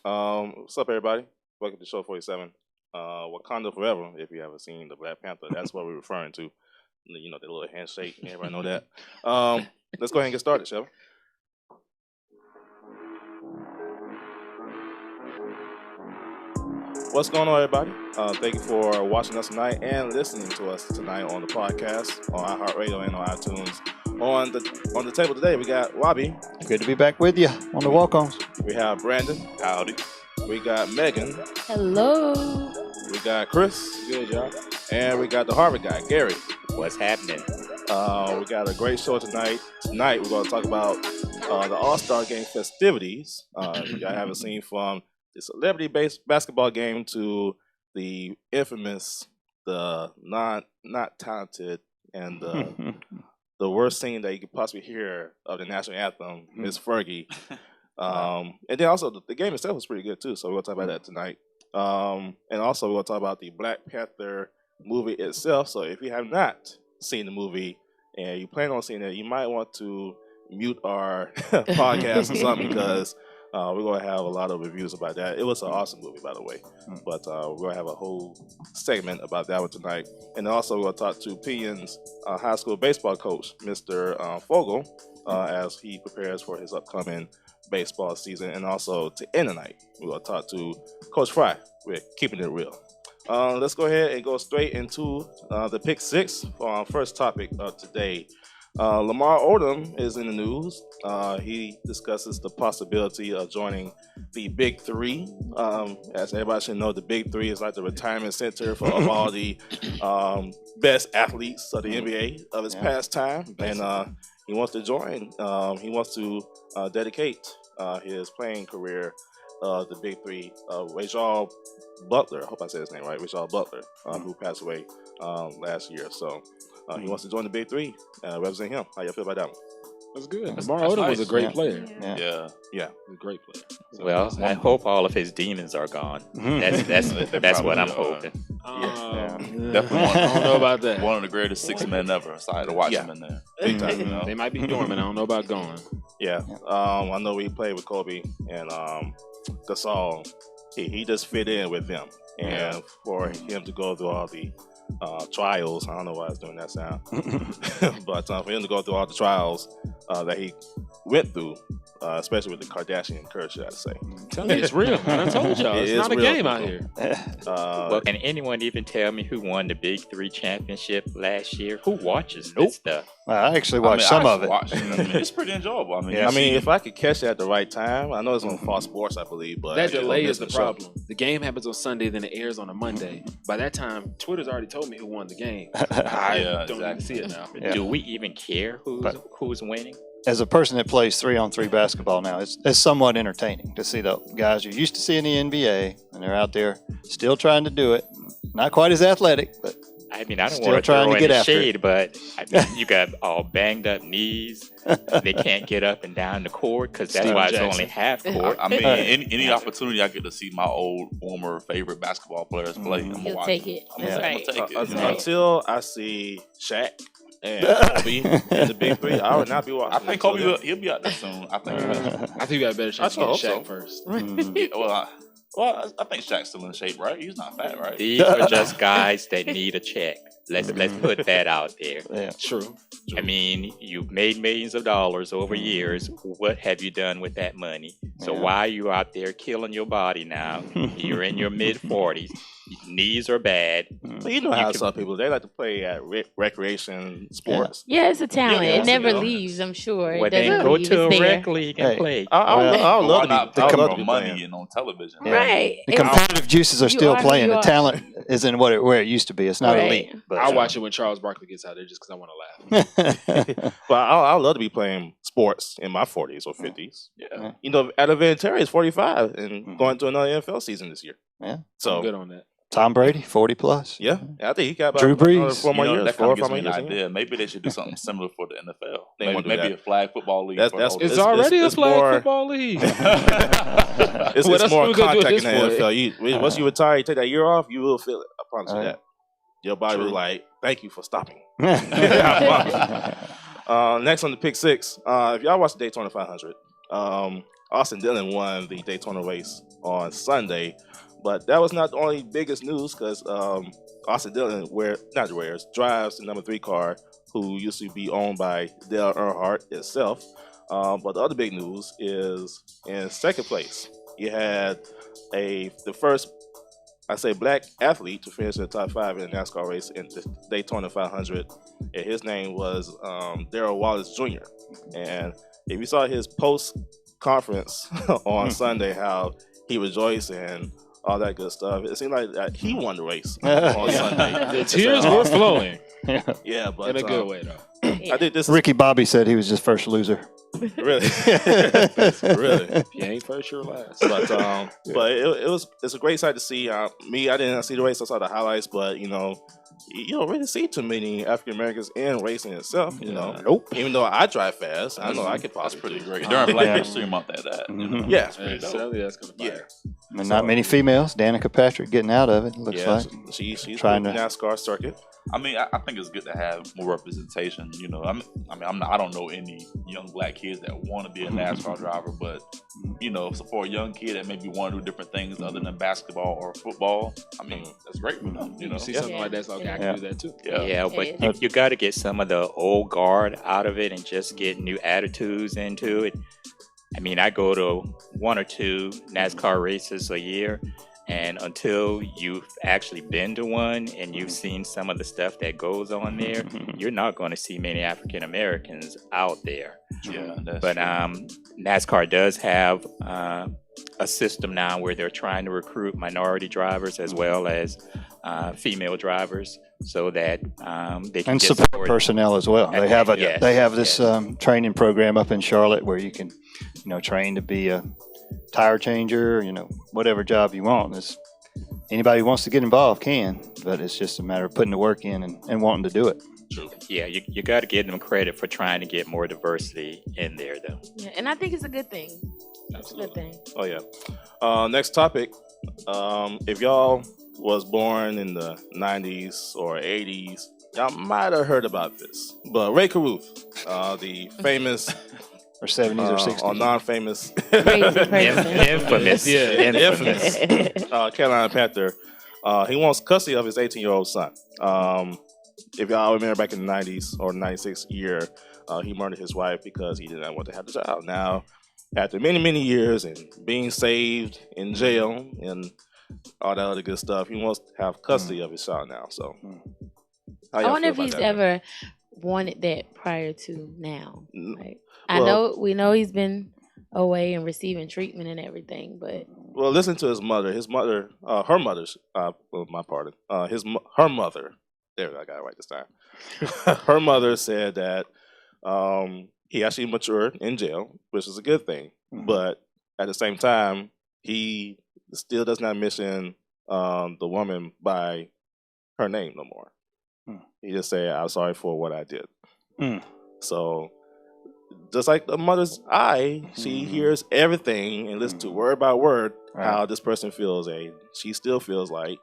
What's up, everybody? Welcome to Show 47. Wakanda Forever, if you haven't seen the Black Panther, that's what we're referring to. You know, the little handshake, everybody know that. Let's go ahead and get started, shall we? What's going on, everybody? Thank you for watching us tonight and listening to us tonight on the podcast, on iHeartRadio and on iTunes. On the table today, we got Wabi. Good to be back with you on the Walk-Ons. We have Brandon. Howdy. We got Megan. Hello. We got Chris. Good, y'all. And we got the Harvard guy, Gary. What's happening? We got a great show tonight. Tonight, we're going to talk about the All-Star Game festivities. If y'all haven't seen, from the celebrity-based basketball game to the infamous, the not talented, and the worst thing that you could possibly hear of the National Anthem, Miss Fergie. And then also, the game itself was pretty good, too, so we're going to talk about that tonight. And also, we're going to talk about the Black Panther movie itself. So if you have not seen the movie and you plan on seeing it, you might want to mute our podcast or something, because we're going to have a lot of reviews about that. It was an awesome movie, by the way. But we're going to have a whole segment about that one tonight. And also, we're going to talk to Pion's high school baseball coach, Mr. Fogel, as he prepares for his upcoming baseball season. And also, to end the night, we're going to talk to Coach Fry. We're keeping it real. Let's go ahead and go straight into the pick six for our first topic of today. Lamar Odom is in the news. He discusses the possibility of joining the Big Three. As everybody should know, the Big Three is like the retirement center for all the best athletes of the NBA of his past time. And he wants to join. He wants to dedicate his playing career the Big Three. Rajal Butler, I hope I said his name right, Rajal Butler, who passed away last year. So he wants to join the Big Three, represent him. How y'all feel about that one? That's good. Lamar Odom was a great player. Yeah. A great player. So well, I hope all of his demons are gone. That's what I'm hoping. Definitely. I don't know about that. One of the greatest six men ever. So I had to watch him in there. Big time, you know? They might be dormant. I don't know about gone. Yeah. I know we played with Kobe and Gasol. He just fit in with them. And for him to go through all the trials, I don't know why I was doing that sound, but for him to go through all the trials that he went through, especially with the Kardashian curse, should I say. Tell me, it's real. I told y'all, it's not a game out here. Well, can anyone even tell me who won the Big Three championship last year? Who watches this stuff? I actually watched some of it. It's pretty enjoyable. If I could catch it at the right time, I know it's on Fox Sports, I believe, but that delay is the problem. The game happens on Sunday, then it airs on a Monday. By that time, Twitter's already told me who won the game. I don't even see it now. Do we even care who's winning? As a person that plays 3-on-3 basketball now, it's somewhat entertaining to see the guys you used to see in the NBA, and they're out there still trying to do it. Not quite as athletic, but I mean, I don't still want to trying throw to get in the after shade, but I mean, you got all banged up knees. They can't get up and down the court because that's why it's only half court. I mean, any opportunity I get to see my old former favorite basketball players play, I'm gonna watch take it. I'm gonna take it. Until I see Shaq and Kobe in the Big Three, I would not be watching. I think Kobe he'll be out there soon. I think you got a better chance to get Shaq first. Well, I think Shaq's still in shape, right? He's not fat, right? These are just guys that need a check. Let's put that out there. yeah. True. I mean, you've made millions of dollars over years. What have you done with that money? So why are you out there killing your body now? You're in your mid-40s. Knees are bad. But you know how some people, they like to play at recreation sports. Yeah, it's a talent. It never leaves, I'm sure. Well, then go to a rec league and play. I would love to be money playing. and on television. Right. The competitive juices are still playing. The talent isn't where it used to be. It's not elite. But I'll watch it when Charles Barkley gets out there just because I want to laugh. But I'd love to be playing sports in my 40s or 50s. Yeah. You know, Adavin Terry is 45 and going to another NFL season this year. Yeah. So I'm good on that. Tom Brady, 40 plus. Yeah, I think he got about Drew Brees. 4 more years. That 4 or gives 5 me more an years. idea. Maybe they should do something similar for the NFL. They won't do Maybe that. a flag football league. It's already a flag football league. It's more contact in the NFL. Once you retire, you take that year off, you will feel it. I promise you that. Your body will be like, thank you for stopping. Next on the pick six. If y'all watch the Daytona 500, Austin Dillon won the Daytona race on Sunday, but that was not the only biggest news because Austin Dillon drives the number 3 car, who used to be owned by Dale Earnhardt itself. But the other big news is in second place, you had the first, I say, black athlete to finish in the top 5 in a NASCAR race in the Daytona 500. And his name was Darrell Wallace Jr. And if you saw his post conference on Sunday, how he rejoiced and all that good stuff, it seemed like he won the race on Sunday. The tears were flowing. Yeah, but in a good way though. I think this Ricky Bobby said he was just first loser. really, really. If you ain't first, you're last. But it's a great sight to see. Me, I didn't see the race. I saw the highlights, but you don't really see too many African Americans in racing itself. Nope. Even though I drive fast, I know I could That's possibly. pretty great. During Black History Month, that. Yeah, It's pretty dope. Sadly, that's gonna yeah. And not many females. Danica Patrick getting out of it, looks like. She's Trying trying to- the NASCAR circuit. I mean, I think it's good to have more representation. I don't know any young black kids that want to be a NASCAR driver, but so for a young kid that maybe want to do different things other than basketball or football, I mean, that's great for them. You see something like that, so okay, I can do that too. Yeah, but you got to get some of the old guard out of it and just get new attitudes into it. I mean, I go to 1 or 2 NASCAR races a year, and until you've actually been to one and you've seen some of the stuff that goes on there, you're not going to see many African Americans out there. Yeah, But NASCAR does have a system now where they're trying to recruit minority drivers as well as female drivers, so that they can And get support personnel as well. They have Yes, they have this training program up in Charlotte where you can, train to be a tire changer, whatever job you want. Anybody who wants to get involved can, but it's just a matter of putting the work in and wanting to do it. True. Yeah, you got to give them credit for trying to get more diversity in there, though. Yeah, and I think it's a good thing. It's a good thing. Oh yeah. Next topic. If y'all was born in the 90s or 80s, y'all might have heard about this. But Ray Caruth, the famous Or 70s or 60s. or non-famous Crazy person. Infamous. infamous Carolina Panther, he wants custody of his 18-year-old son. If y'all remember back in the 90s or 96 year, he murdered his wife because he did not want to have the child. Now, after many, many years and being saved in jail and all that other good stuff, he wants to have custody of his child now. So, how I y'all wonder feel if he's about that? ever wanted that prior to now. Like, Well- we know he's been away and receiving treatment and everything, but Well, listen to his mother. His mother, her mother's, my pardon, her mother. There, I got it right this time. Her mother said that he actually matured in jail, which is a good thing. But at the same time, he still does not mention the woman by her name no more. He just said, "I'm sorry for what I did." So, just like the mother's eye, she hears everything and listens to word by word how this person feels, and she still feels like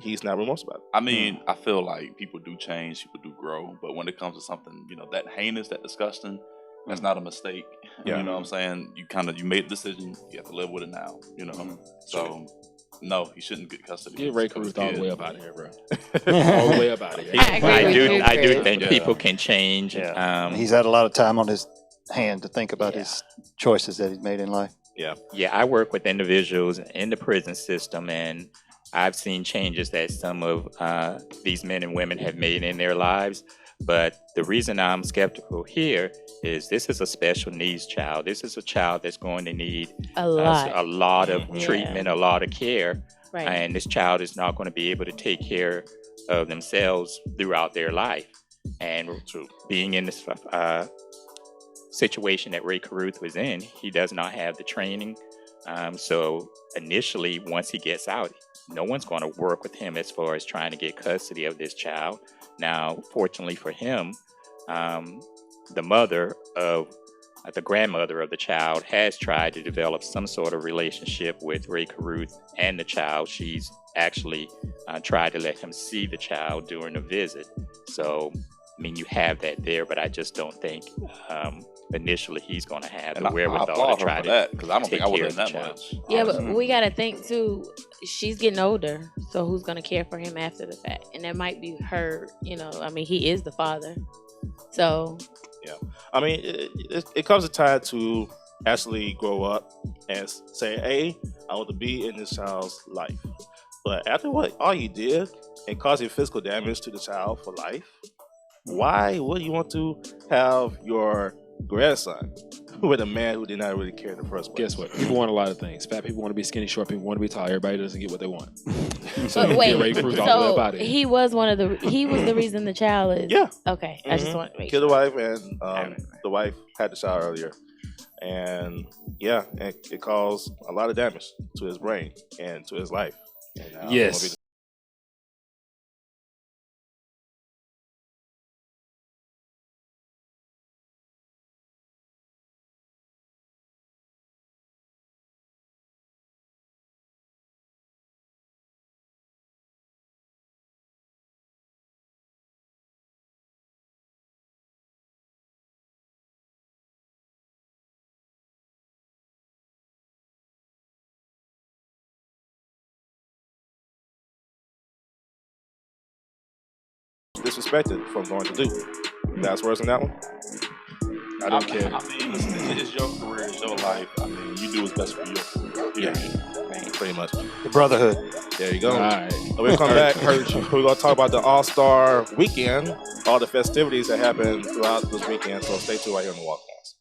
he's not remorseful about it. I mean, I feel like people do change, people do grow, but when it comes to something, that heinous, that disgusting, that's not a mistake. Yeah. You know what I'm saying? You made a decision, you have to live with it now, So, no, he shouldn't get custody. Get of Ray his Caruth all the kid. way up out of here, bro. All the way up out of here. I agree with you, I do Chris. think Yeah. people can change. Yeah. He's had a lot of time on his hand to think about his choices that he's made in life. Yeah, I work with individuals in the prison system, and I've seen changes that some of these men and women have made in their lives. But the reason I'm skeptical here is this is a special needs child. This is a child that's going to need a lot. a lot of Yeah. treatment, a lot of care. Right. And this child is not going to be able to take care of themselves throughout their life. And being in this situation that Ray Caruth was in, he does not have the training. So initially, once he gets out, no one's going to work with him as far as trying to get custody of this child. Now, fortunately for him, the grandmother of the child has tried to develop some sort of relationship with Ray Caruth and the child. She's actually tried to let him see the child during a visit. So, I mean, you have that there, but I just don't think initially he's going to have And the I wherewithal applaud to try her for to that because I don't take think I would care have of done the that child. much. Yeah, honestly. but we gotta think too. She's getting older, so who's gonna care for him after the fact? And that might be her. You know, I mean, he is the father, so I mean, it comes a time to actually grow up and say, hey, I want to be in this child's life. But after what all you did and causing physical damage to the child for life, why would you want to have your grandson with a man who did not really care in the first place? Guess what? People want a lot of things. Fat people want to be skinny. Short people want to be tall. Everybody doesn't get what they want. But Get wait, Ray Cruz all over that so body. he was the reason the child is. Yeah. Okay, I just Mhm. want to make Killed sure. the wife, and the wife had the child earlier. And yeah, it caused a lot of damage to his brain and to his life. And now Yes. disrespected from going to do. That's worse than that one. I don't care. I mean, listen, it's your career, it's your life. I mean, you do what's best for you. Yeah, pretty much. The brotherhood. There you go. All right. When we come back, we're going to talk about the All-Star weekend, all the festivities that happened throughout this weekend. So stay tuned right here on the Walk-Ons.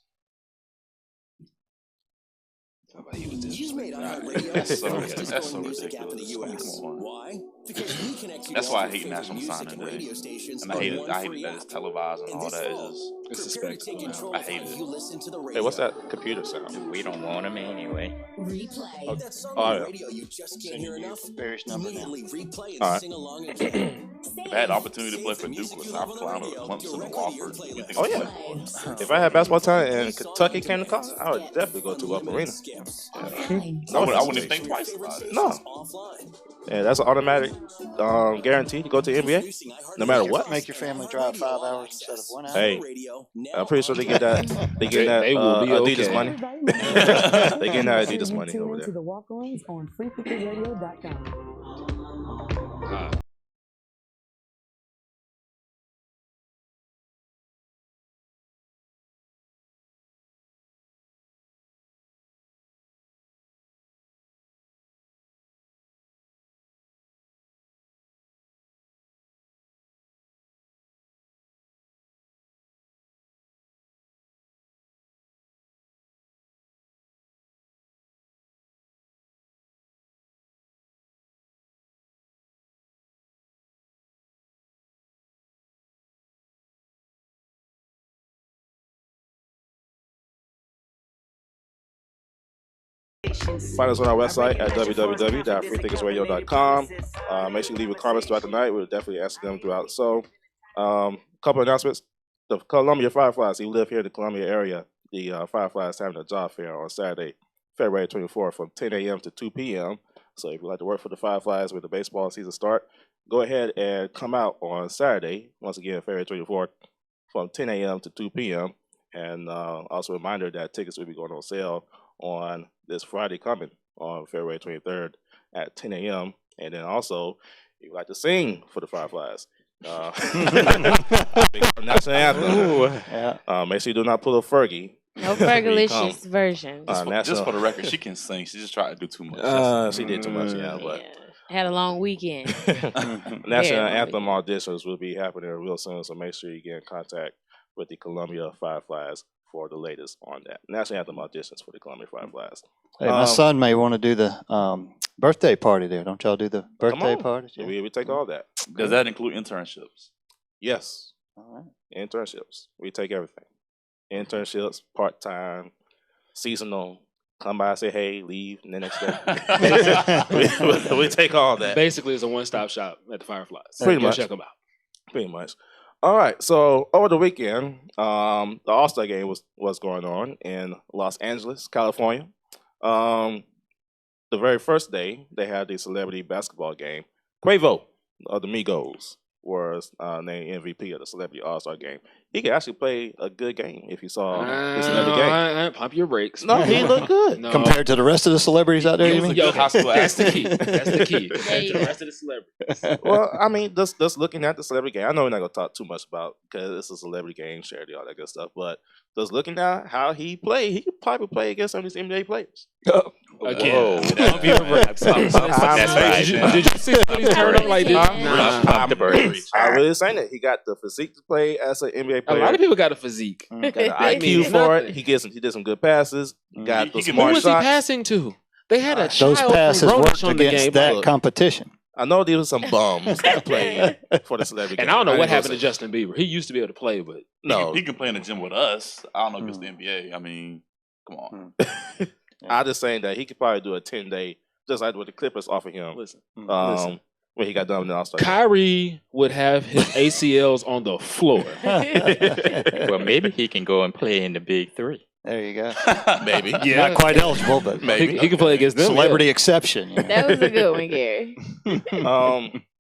You made iHeartRadio That's the so fastest that's growing so music app in the ridiculous. U.S. Come on. Why? Because we connect you That's to why all I hate your National favorite Signing music and Day. radio stations And I on hate one it free that it's app. televised and And all this that. It's fall, just prepare to take Disrespectful, control I of hate how it. you listen to the radio. Hey, what's that computer sound? We don't want him anyway. Replay. That song Oh, on yeah. the radio you just can't hear enough? Various number now. Immediately replay and All right. sing along again. if I had the opportunity to play for Duke or South Carolina or Clemson or Wofford, you think Oh, I'd yeah. play? If I had basketball time and Kentucky came to call, I would definitely go to Up Arena. I wouldn't even think twice about it. No. Yeah, that's an automatic guarantee to go to the NBA, no matter what. Make your family drive 5 hours instead of 1 hour. Hey, I'm pretty sure they get that. They get that They will be Adidas okay. money. They get that Adidas money Tune over into there. the Walk-Ons on freequencyradio.com. Find us on our website at www.freethinkersradio.com. Make sure you leave your comments throughout the night. We'll definitely answer them throughout. So, couple of announcements. The Columbia Fireflies, if you live here in the Columbia area, the Fireflies having a job fair on Saturday, February 24th from 10 a.m. to 2 p.m. So if you'd like to work for the Fireflies with the baseball season start, go ahead and come out on Saturday, once again, February 24th, from 10 a.m. to 2 p.m. And also a reminder that tickets will be going on sale on this Friday coming on February 23rd at 10 a.m. And then also, if you'd like to sing for the Fireflies, national anthem. Yeah. Make sure you do not pull a Fergie. No Fergalicious version. Just for the record, she can sing. She just tried to do too much. She did too much, yeah, but Yeah. Had a long weekend. National long Anthem auditions will be happening real soon, so make sure you get in contact with the Columbia Fireflies for the latest on that. National Anthem auditions for the Columbia Fireflies. Hey, my son may want to do the birthday party there. Don't y'all do the birthday on. parties? Yeah, we take all that. Does that include internships? Yes, All right. internships. We take everything. Internships, part-time, seasonal. Come by, say hey, leave, and the next day. we take all that. Basically, it's a one-stop shop at the Fireflies. Pretty Go much. check them out. Pretty much. All right. So over the weekend, the All-Star game was going on in Los Angeles, California. The very first day, they had the celebrity basketball game. Quavo of the Migos was named MVP of the Celebrity All-Star Game. He could actually play a good game if you saw the Celebrity Game. Pump your brakes. No, he looked good. No. Compared to the rest of the celebrities out there, you mean? Yo, high school That's the athlete. key. That's the key. There Compared you to the go. rest of the celebrities. Well, I mean, just looking at the Celebrity Game, I know we're not going to talk too much about because it's a celebrity game, charity, all that good stuff, but just looking at how he played, he could probably play against some of these NBA players. Again. Pump your brakes. That's right. Did you see somebody turn up like this? Huh? Nah. Pump the brakes. I really saying that he got the physique to play as an NBA A player. lot of people got a physique. got the That IQ means for it. nothing. He did some good passes. Got the He can Who smart was he shots. passing to? They had a Those child from passes Greenwich worked on the against game. that Look. competition. I know there was some bums that played for the celebrity And game. I don't know ain't what gonna happened to say- Justin Bieber. He used to be able to play, but No, He can play in the gym with us. I don't know if it's the NBA. I mean, come on. I'm just saying that he could probably do a 10-day, just like what the Clippers offered him. listen. When he got done with the All-Star. Kyrie would have his ACLs on the floor. Well, maybe he can go and play in the Big Three. There you go. Maybe. Not quite eligible, but Maybe. He can play against them. celebrity exception. you know. That was a good one, Gary.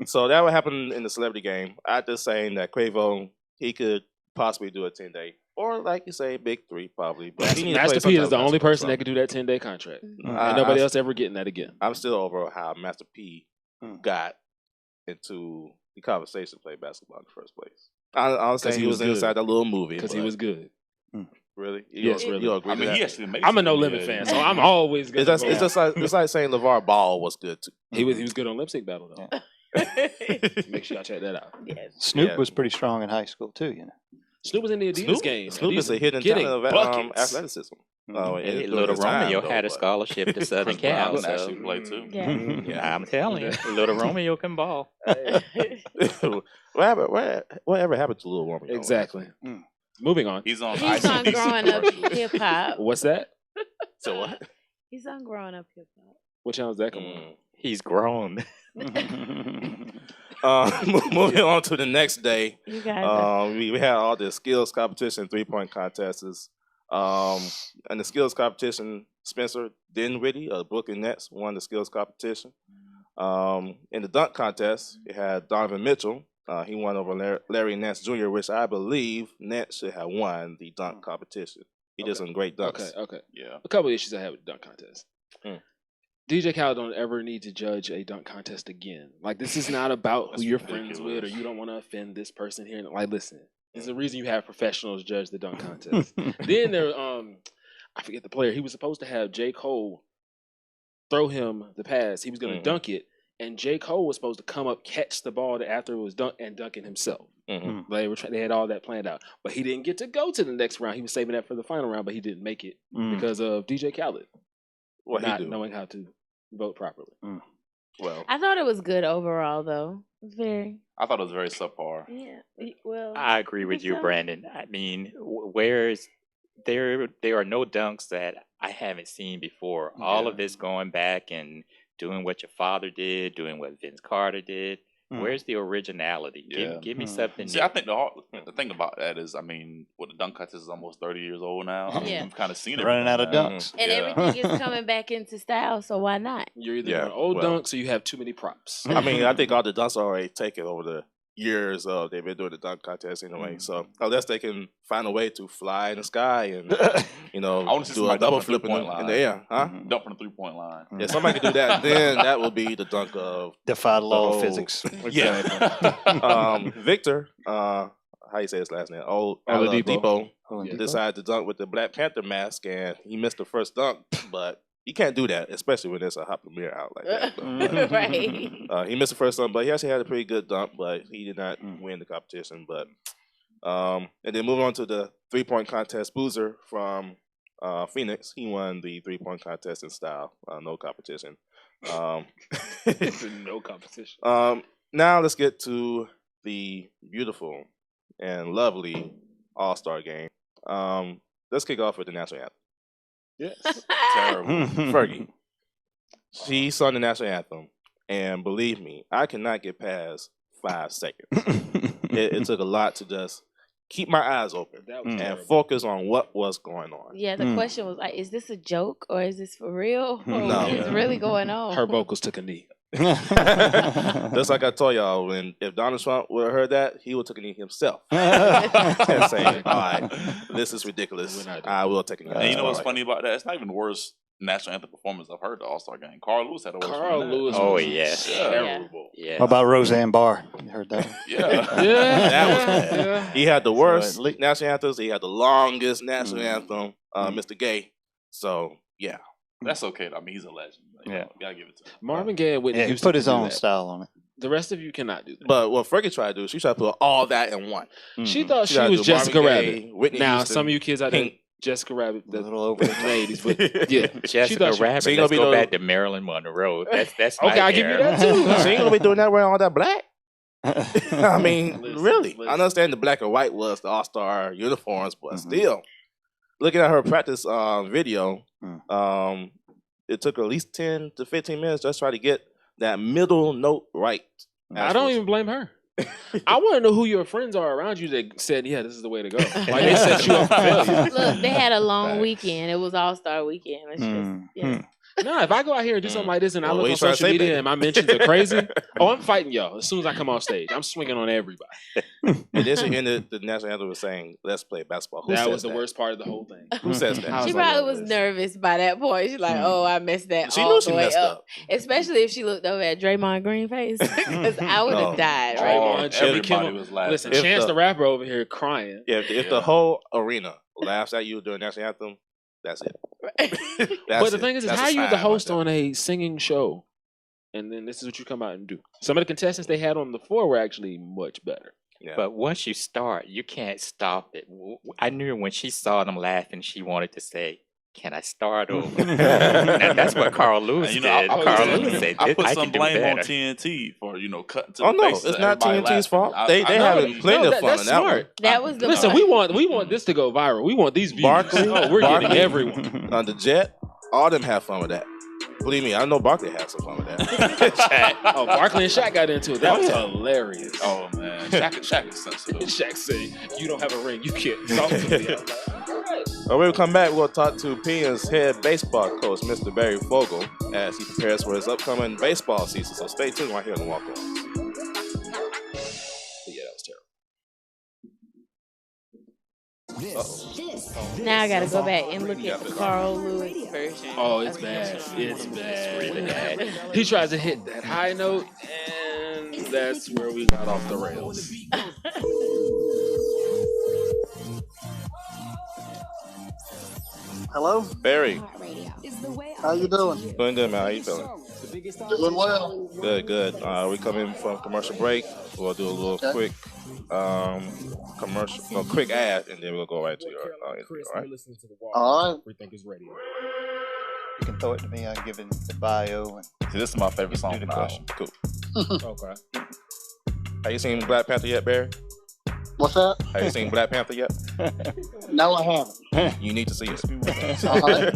So that would happen in the celebrity game. I'm just saying that Quavo, he could possibly do a 10-day. Or like you say, Big Three probably. But he needs to play Master some P type is of the only basketball, person so. that could do that 10-day contract. I- Ain't nobody I- else ever getting that again. I'm still over how Master P got into the conversation to play basketball in the first place. I'm saying he he was was good. inside that little movie. Because he but was good. really. Yes, you, really. You agree I with mean, that? he actually made I'm a some No NBA. Limit fan, so I'm always good. It's just like saying LeVar Ball was good too. he was good on Lip Sync Battle though. Make sure y'all check that out. Yes. Snoop Yeah. was pretty strong in high school too, you know. Snoop was in the Adidas game. Snoop is a Adidas hidden getting talent of buckets. athleticism. Hey, during Little his time, Romeo though, had a but- scholarship to Southern Chris Brown Cal. can actually So play too. Yeah. Yeah. I'm telling you, Little Romeo can ball. Whatever happened to Lil Romeo? Exactly. Moving on. He's on He's on ICDC growing up commercials. hip hop. What's that? So what? He's on growing up hip hop. What channel is that coming on? He's grown. Moving on to the next day. You guys. We had all the skills competition, 3-point contests. And the skills competition, Spencer Dinwiddie of Brooklyn Nets won the skills competition. In the dunk contest, you had Donovan Mitchell. He won over Larry Nance Jr., which I believe Nance should have won the dunk competition. He did some great dunks. Okay. Yeah. A couple of issues I have with the dunk contest. Mm. DJ Khaled don't ever need to judge a dunk contest again. Like, this is not about who That's you're friends ridiculous. with or you don't want to offend this person here. Like, listen, there's a reason you have professionals judge the dunk contest. Then there, I forget the player. He was supposed to have J. Cole throw him the pass. He was going to dunk it, and J. Cole was supposed to come up, catch the ball after it was dunked, and dunk it himself. Mhm. They had all that planned out, but he didn't get to go to the next round. He was saving that for the final round, but he didn't make it because of DJ Khaled What not he do? knowing how to vote properly. Well, I thought it was good overall, though. It was very, I thought it was very subpar. yeah. Well, I agree with you, so. Brandon. I mean, where's there are no dunks that I haven't seen before. All of this going back and doing what your father did, doing what Vince Carter did. Where's the originality? Yeah. Give me something. See, I think the thing about that is, I mean, the dunk contest is almost 30 years old now. I mean, Yeah. we've kind of seen it. Running out of dunks. and everything is coming back into style, so why not? You're either Yeah, doing old well. dunks or you have too many props. I mean, I think all the dunks are already taken over the years of they've been doing the dunk contest anyway. So unless they can find a way to fly in the sky and I wanna see do somebody a double dunk from the flip in three-point the line. air, huh? Dunk from the 3-point line. If somebody can do that, then that will be the dunk of Defy the law Oh. of physics. Victor. How you say his last name? Oladipo. Oladipo decided to dunk with the Black Panther mask, and he missed the first dunk, but you can't do that, especially when there's a hot premiere out like that. But, Right. he missed the first dunk, but he actually had a pretty good dunk, but he did not win the competition. But and then moving on to the 3-point contest, Boozer from Phoenix, he won the 3-point contest in style, no competition. No competition. Now let's get to the beautiful and lovely All-Star game. Let's kick off with the national anthem. Yes. Terrible. Fergie. She sung the national anthem, and believe me, I cannot get past 5 seconds. It took a lot to just keep my eyes open That was and terrible. focus on what was going on. Yeah, the question was like, is this a joke or is this for real? Or No. what is really going on? Her vocals took a knee. Just like I told y'all, if Donald Trump would have heard that, he would have taken it himself and saying, "All right, this is ridiculous. I will take it." And you know what's funny about that? It's not even the worst national anthem performance I've heard the All-Star game. Carl Lewis had a worse Carl one than that. Lewis. Oh, was yes. terrible. Yeah. What about Roseanne Barr? You heard that one? Yeah. That was bad. Yeah. He had the worst at least- national anthems. He had the longest national anthem, Mr. Gay. So yeah, That's okay. I mean, he's a legend. Like, Yeah. gotta give it to him. Marvin Gaye and Whitney Yeah, he Houston put his could do own that. style on it. The rest of you cannot do that. but what Fergie tried to do, she tried to put all that in one. She thought she tried to was do Jessica Marvin Gaye, Rabbit. Whitney Now, Houston, some of you kids out there, Pink. Jessica Rabbit, A the little over the top. 80s, but yeah. Jessica thought she- Rabbit. So you gonna Let's be go the- back to Marilyn Monroe. That's Okay, my I'll give you era. that too. She ain't gonna be doing that wearing all that black. I mean, Listen, really. listen. I understand the black and white was the all-star uniforms, but still, looking at her practice video, it took her at least 10 to 15 minutes just try to get that middle note right. I don't even blame her. I want to know who your friends are around you that said, "Yeah, this is the way to go." Like they set you up for failure. Look, they had a long weekend. It was All-Star weekend. It's just, yeah. No, if I go out here and do something like this and I Well, look what on you trying to social say, media baby? and my mentions are crazy, oh, I'm fighting y'all. As soon as I come off stage, I'm swinging on everybody. And then she ended the national anthem with saying, "Let's play basketball." Who That says was the worst part of the whole thing. Who says that? I She was like, probably was nervous by that point. She's like, "Oh, I messed that She all knew the she way messed up. Especially if she looked over at Draymond Green face, because I would have No. died Right right on, there. Jimmy Everybody Kimmel. was laughing. Listen, If Chance the- the rapper over here crying. Yeah, if the whole arena laughs at you during national anthem, that's it. But the thing is That's how a you the sign host right on a singing show, and then this is what you come out and do. Some of the contestants they had on the floor were actually much better. there. Yeah. But once you start, you can't stop it. I knew when she saw them laughing, she wanted to say, "Can I start over?" And that's what Carl Lewis And, did. Carl Lewis said, I put "I some can do blame on better." TNT for cutting to Oh, the no, faces it's of not everybody TNT's laughing. fault. They having plenty of fun that's in that one. smart. That was the Listen, part. we want this to go viral. We want these views. Barkley, Oh, we're Barkley. getting everyone. On the jet, all them have fun with that. Believe me, I know Barkley had some fun with that. Oh, Barkley and Shaq got into it. That was hilarious. Oh man, Shaq is sensitive. Shaq said, "You don't have a ring. You can't talk to me." I was like, When we come back, we'll talk to Pian's head baseball coach, Mr. Barry Fogel, as he prepares for his upcoming baseball season. So stay tuned right here on the Walk-Ons. yeah, that was terrible. Now I gotta go back and look at the Carl Lewis version. Oh, it's of bad. it. It's bad. really bad. He tries to hit that high note, and that's where we got off the rails. Hello, Barry, how you doing? doing good, man. How you feeling? Doing well. Good, good. We come in from commercial break. We'll do a little Okay. quick commercial, no, quick ad, and then we'll go right to your interview. All right. All right. We think it's ready. You can throw it to me. I'll give it the bio. And See, this is my favorite song Do the from the album. Cool. Okay. Have you seen Black Panther yet, Barry? What's that? Have you seen Black Panther yet? No, I haven't. You need to see it. All right.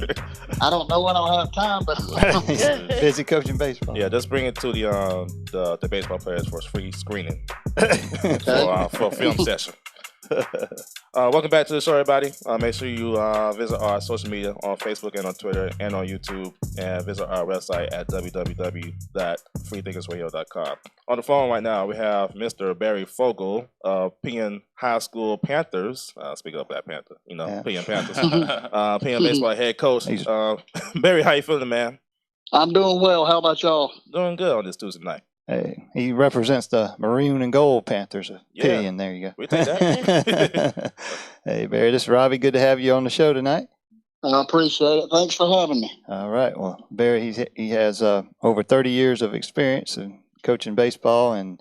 I don't know when I'll have time, but Busy coaching baseball. Yeah, just bring it to the baseball players for a free screening okay. for a film session. Welcome back to the show, everybody. Make sure you visit our social media on Facebook and on Twitter and on YouTube, and visit our website at www.freethinkersradio.com. On the phone right now, we have Mr. Barry Fogel of Peon High School Panthers. Speaking of Black Panther, Yeah. Peon Panthers. Peon baseball head coach. Barry, how you feeling, man? I'm doing well. How about y'all? Doing good on this Tuesday night. Hey, he represents the maroon and gold Panthers of Yeah. Pillion. There you go. We take that. Hey, Barry, this is Robbie. Good to have you on the show tonight. I appreciate it. Thanks for having me. All right. Well, Barry, he has over 30 years of experience in coaching baseball and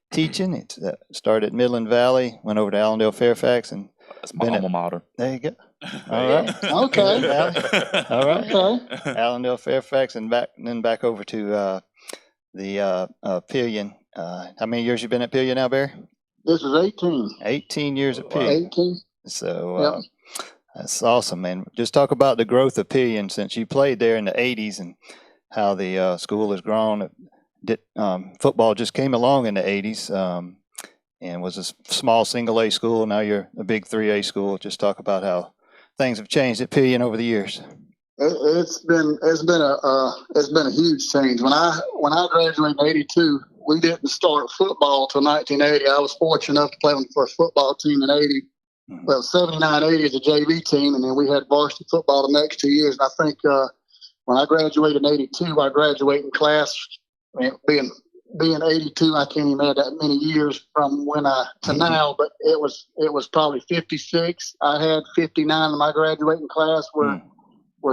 teaching. It started at Midland Valley, went over to Allendale Fairfax, and That's my Been alma mater. there you go. All right. Okay. Valley. All right. Okay. Allendale Fairfax, and then back over to the Pillion. How many years you been at Pillion now, Barry? This is 18. 18 years at Pillion. 18. So Yep. that's awesome, man. Just talk about the growth of Pillion since you played there in the 80s and how the school has grown. Football just came along in the 80s and was a small single A school. Now you're a big 3A school. Just talk about how things have changed at Pillion over the years. It's been a huge change. When I graduated in '82, we didn't start football till 1980. I was fortunate enough to play on the first football team in '80. Well, 79, '80 as a JV team, and then we had varsity football the next 2 years. And I think when I graduated in '82, I graduated in class. Being 82, I can't even add that many years from when to now, but it was probably 56. I had 59 in my graduating class, where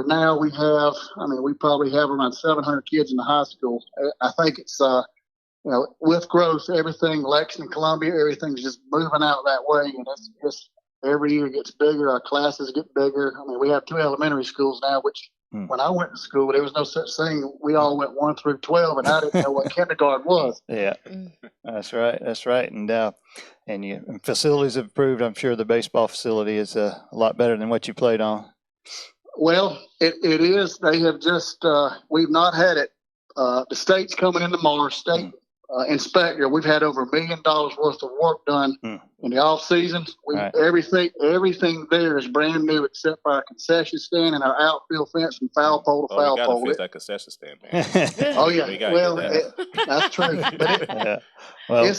now we have, we probably have around 700 kids in the high school. I think it's, with growth, everything, Lexington, Columbia, everything's just moving out that way. And it's just every year it gets bigger. Our classes get bigger. We have 2 elementary schools now, which when I went to school, there was no such thing. We all went 1 through 12, and I didn't know what kindergarten was. Yeah, that's right. That's right. And your facilities have improved. I'm sure the baseball facility is a lot better than what you played on. Well, it is. They have just, we've not had it. The state's coming in tomorrow, state inspector. We've had over $1 million worth of work done in the off season. Right. Everything there is brand new except for our concession stand and our outfield fence from foul pole to foul pole. We got to fix that concession stand, man. Oh yeah, well that's true. But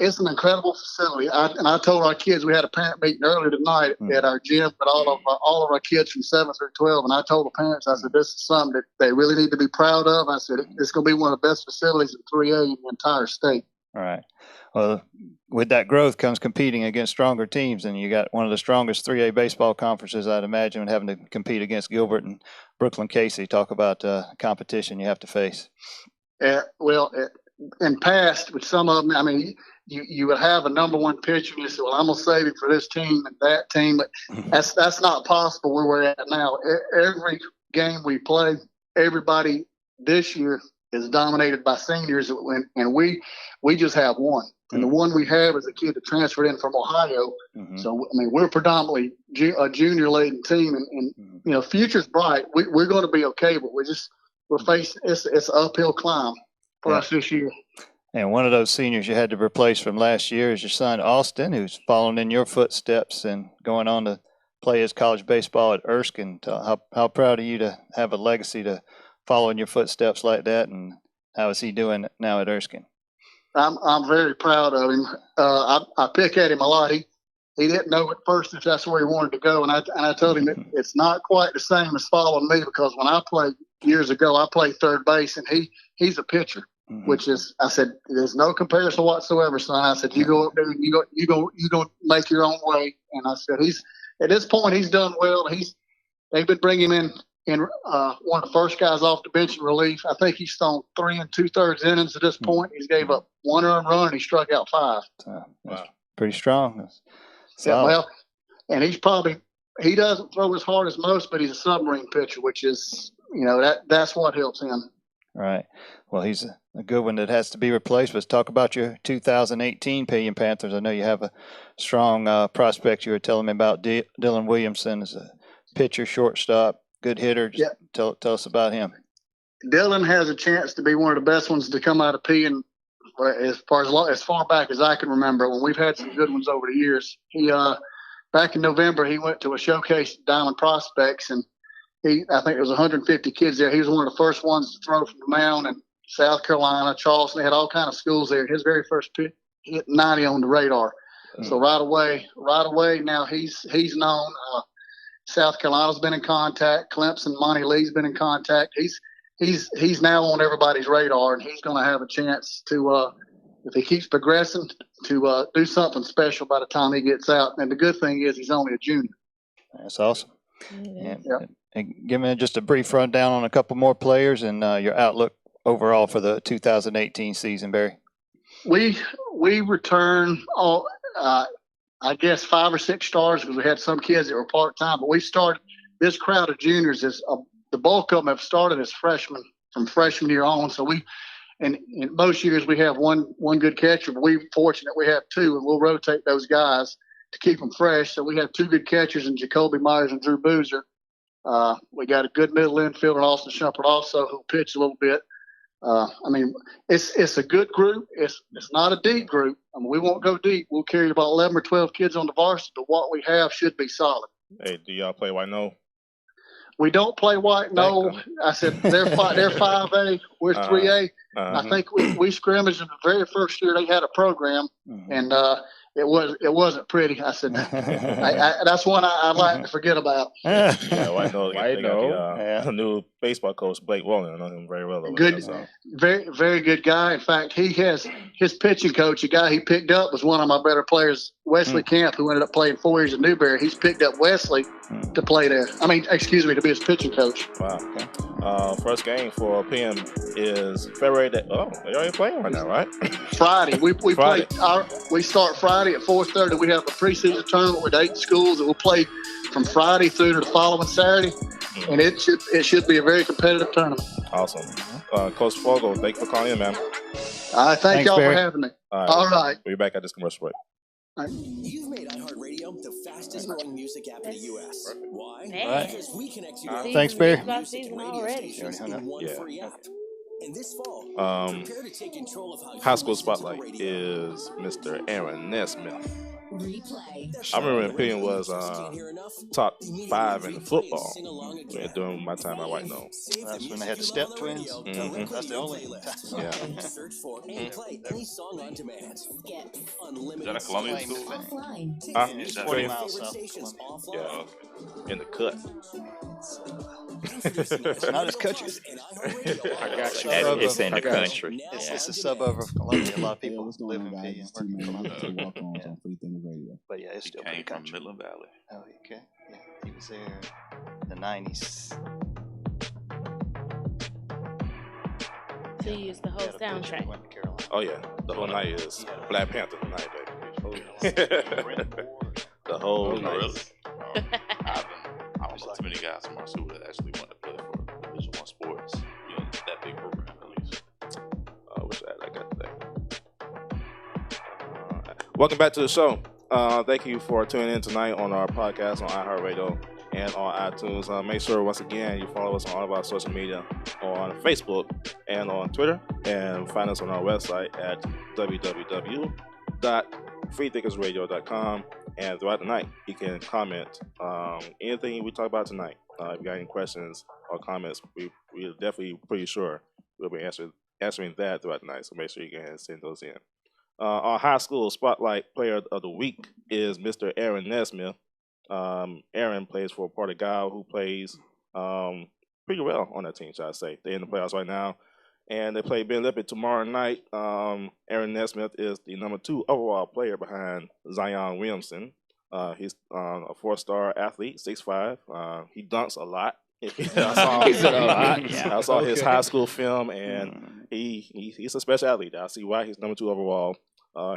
it's an incredible facility. I told our kids, we had a parent meeting earlier tonight at our gym, but all of our kids from 7 through 12, and I told the parents, I said, this is something that they really need to be proud of. I said, it's going to be one of the best facilities in 3A in the entire state. All right. Well, with that growth comes competing against stronger teams, and you got one of the strongest 3A baseball conferences, I'd imagine, having to compete against Gilbert and Brooklyn Casey. Talk about competition you have to face. In past, with some of them, you would have a number one pitcher, and you say, well, I'm going to save it for this team and that team. But that's not possible where we're at now. Every game we play, everybody this year is dominated by seniors, and we just have one. And the one we have is a kid that transferred in from Ohio. So, we're predominantly a junior-laden team, and future's bright. We're going to be okay, but we're facing it's an uphill climb for us this year. And one of those seniors you had to replace from last year is your son, Austin, who's following in your footsteps and going on to play his college baseball at Erskine. How proud are you to have a legacy to follow in your footsteps like that, and how is he doing now at Erskine? I'm very proud of him. I pick at him a lot. He didn't know at first if that's where he wanted to go, and I told him that it's not quite the same as following me, because when I played years ago, I played third base, and he's a pitcher. Which is, I said, there's no comparison whatsoever, son. I said, you go up there and you go make your own way. And I said, at this point, he's done well. They've been bringing him in one of the first guys off the bench in relief. I think he's thrown 3 2/3 innings at this point. He's gave up 1 earned run, and he struck out 5. Wow. Pretty strong. And he doesn't throw as hard as most, but he's a submarine pitcher, which is, that's what helps him. Right. Well, he's a good one that has to be replaced. Let's talk about your 2018 Pillion Panthers. I know you have a strong prospect. You were telling me about Dylan Williamson as a pitcher, shortstop, good hitter. Just tell us about him. Dylan has a chance to be one of the best ones to come out of Pillion as far back as I can remember. When we've had some good ones over the years. He back in November, he went to a showcase at Diamond Prospects, and I think there was 150 kids there. He was one of the first ones to throw from the mound in South Carolina, Charleston. They had all kind of schools there. His very first pitch hit 90 on the radar. So right away, now he's known. South Carolina's been in contact. Clemson, Monty Lee's been in contact. He's now on everybody's radar, and he's going to have a chance to, if he keeps progressing, to do something special by the time he gets out. And the good thing is he's only a junior. That's awesome. And give me just a brief rundown on a couple more players and your outlook overall for the 2018 season, Barry. We return I guess 5 or 6 stars, because we had some kids that were part-time, but we started this crowd of juniors the bulk of them have started as freshmen from freshman year on. So in most years we have one good catcher, but we're fortunate we have 2, and we'll rotate those guys to keep them fresh. So we have 2 good catchers in Jacoby Myers and Drew Boozer. We got a good middle infielder, Austin Shumpert, also, who pitched a little bit. It's a good group. It's not a deep group. We won't go deep. We'll carry about 11 or 12 kids on the varsity, but what we have should be solid. Hey, do y'all play White No? we don't play white. No, I said they're 5A, we're 3A. I think we scrimmaged in the very first year they had a program, and it wasn't pretty. I said that's one I like to forget about. Yeah, White Nose. They got the new baseball coach Blake Wallen. I know him very well. Good, very very good guy. In fact, he has his pitching coach. The guy he picked up was one of my better players, Wesley Camp, who ended up playing 4 years at Newberry. He's picked up Wesley to play there. I mean, excuse me, to be his pitching coach. Wow. First game for PM is February. They're already playing right now, right? Friday. We Friday. we start Friday at 4:30. We have a preseason tournament with 8 schools, and we'll play from Friday through to the following Saturday. And it should be a very competitive tournament. Awesome. Coach Fogle, thank you for calling in, man. Thank y'all for having me. All right. We'll be back at this commercial break. You've made iHeartRadio the fastest growing music app in the U.S. Why? Because we connect you to Thanks, Barry. in one free app. And this fall, prepare to take control of how High school spotlight is Mr. Aaron Nesmith. I remember when Pillion was top 5 in football during my time at White Nose. That's when they had the Step Twins. That's the only. Search for and play any song on demand. Is that a Colombian school? It's 40 miles south. Yeah, in the cut. It's not as country. I got you. It's in the country. It's a suburb of Columbia. A lot of people live in P and work in Columbia. Walk-Ons on Free Thinking Radio. But yeah, it's still Came pretty from country. Midland Valley. Oh, okay. Yeah, he was there in the 90s. So you used the whole soundtrack. Oh yeah, the whole night is Black Panther tonight, baby. The whole night. Really? I don't know too many guys from our school that actually want to play for Division I sports. You know, that big program at least. I wish I got today. Welcome back to the show. Thank you for tuning in tonight on our podcast on iHeartRadio and on iTunes. Make sure once again you follow us on all of our social media on Facebook and on Twitter, and find us on our website at www.freethinkersradio.com. And throughout the night, you can comment anything we talk about tonight. If you got any questions or comments, we're definitely pretty sure we'll be answering that throughout the night. So make sure you can send those in. Our high school spotlight player of the week is Mr. Aaron Nesmith. Aaron plays for Portugal, who plays pretty well on that team, shall I say. They're in the playoffs right now, and they play Ben Lippert tomorrow night. Aaron Nesmith is the number 2 overall player behind Zion Williamson. He's a 4-star athlete, 6'5". He dunks a lot. I saw his high school film, and he's a special athlete. I see why he's number 2 overall.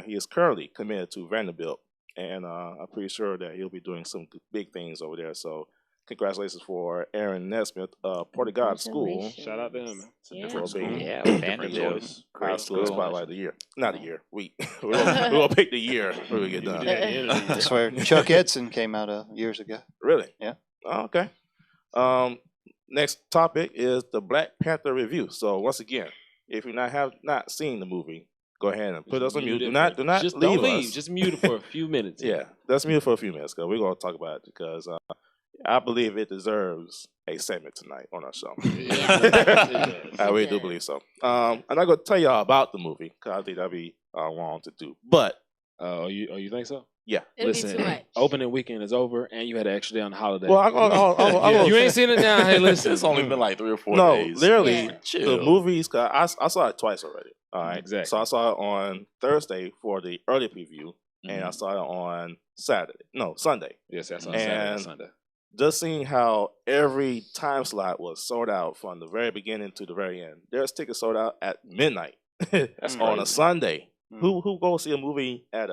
He is currently committed to Vanderbilt, and I'm pretty sure that he'll be doing some big things over there. So congratulations for Aaron Nesmith, Portugal School. Shout out to him. Vanderbilt. High school spotlight of the year. Not a year. We're gonna pick the year when we get done. That's where Chuck Edson came out years ago. Really? Yeah. Oh, okay. Next topic is the Black Panther review. So once again, if you have not seen the movie, go ahead and put us on mute. Do not just leave don't leave. us. Just mute it for a few minutes. Yeah, let's mute it for a few minutes because we're gonna talk about it because I believe it deserves a segment tonight on our show. I really do believe so. I'm not gonna tell y'all about the movie because I think that'd be wrong to do. But you think so? Yeah. It'll be too much. Opening weekend is over, and you had an extra day on the holiday. Well, you ain't seen it now. Hey, listen, it's only been like 3 or 4 no, days. literally, Chill. the movies. Cause I saw it twice already. All right, exactly. So I saw it on Thursday for the early preview, and I saw it on Sunday. Yes, I saw and Saturday and Sunday. Just seeing how every time slot was sold out from the very beginning to the very end. There's tickets sold out at midnight on a Sunday. Who goes see a movie at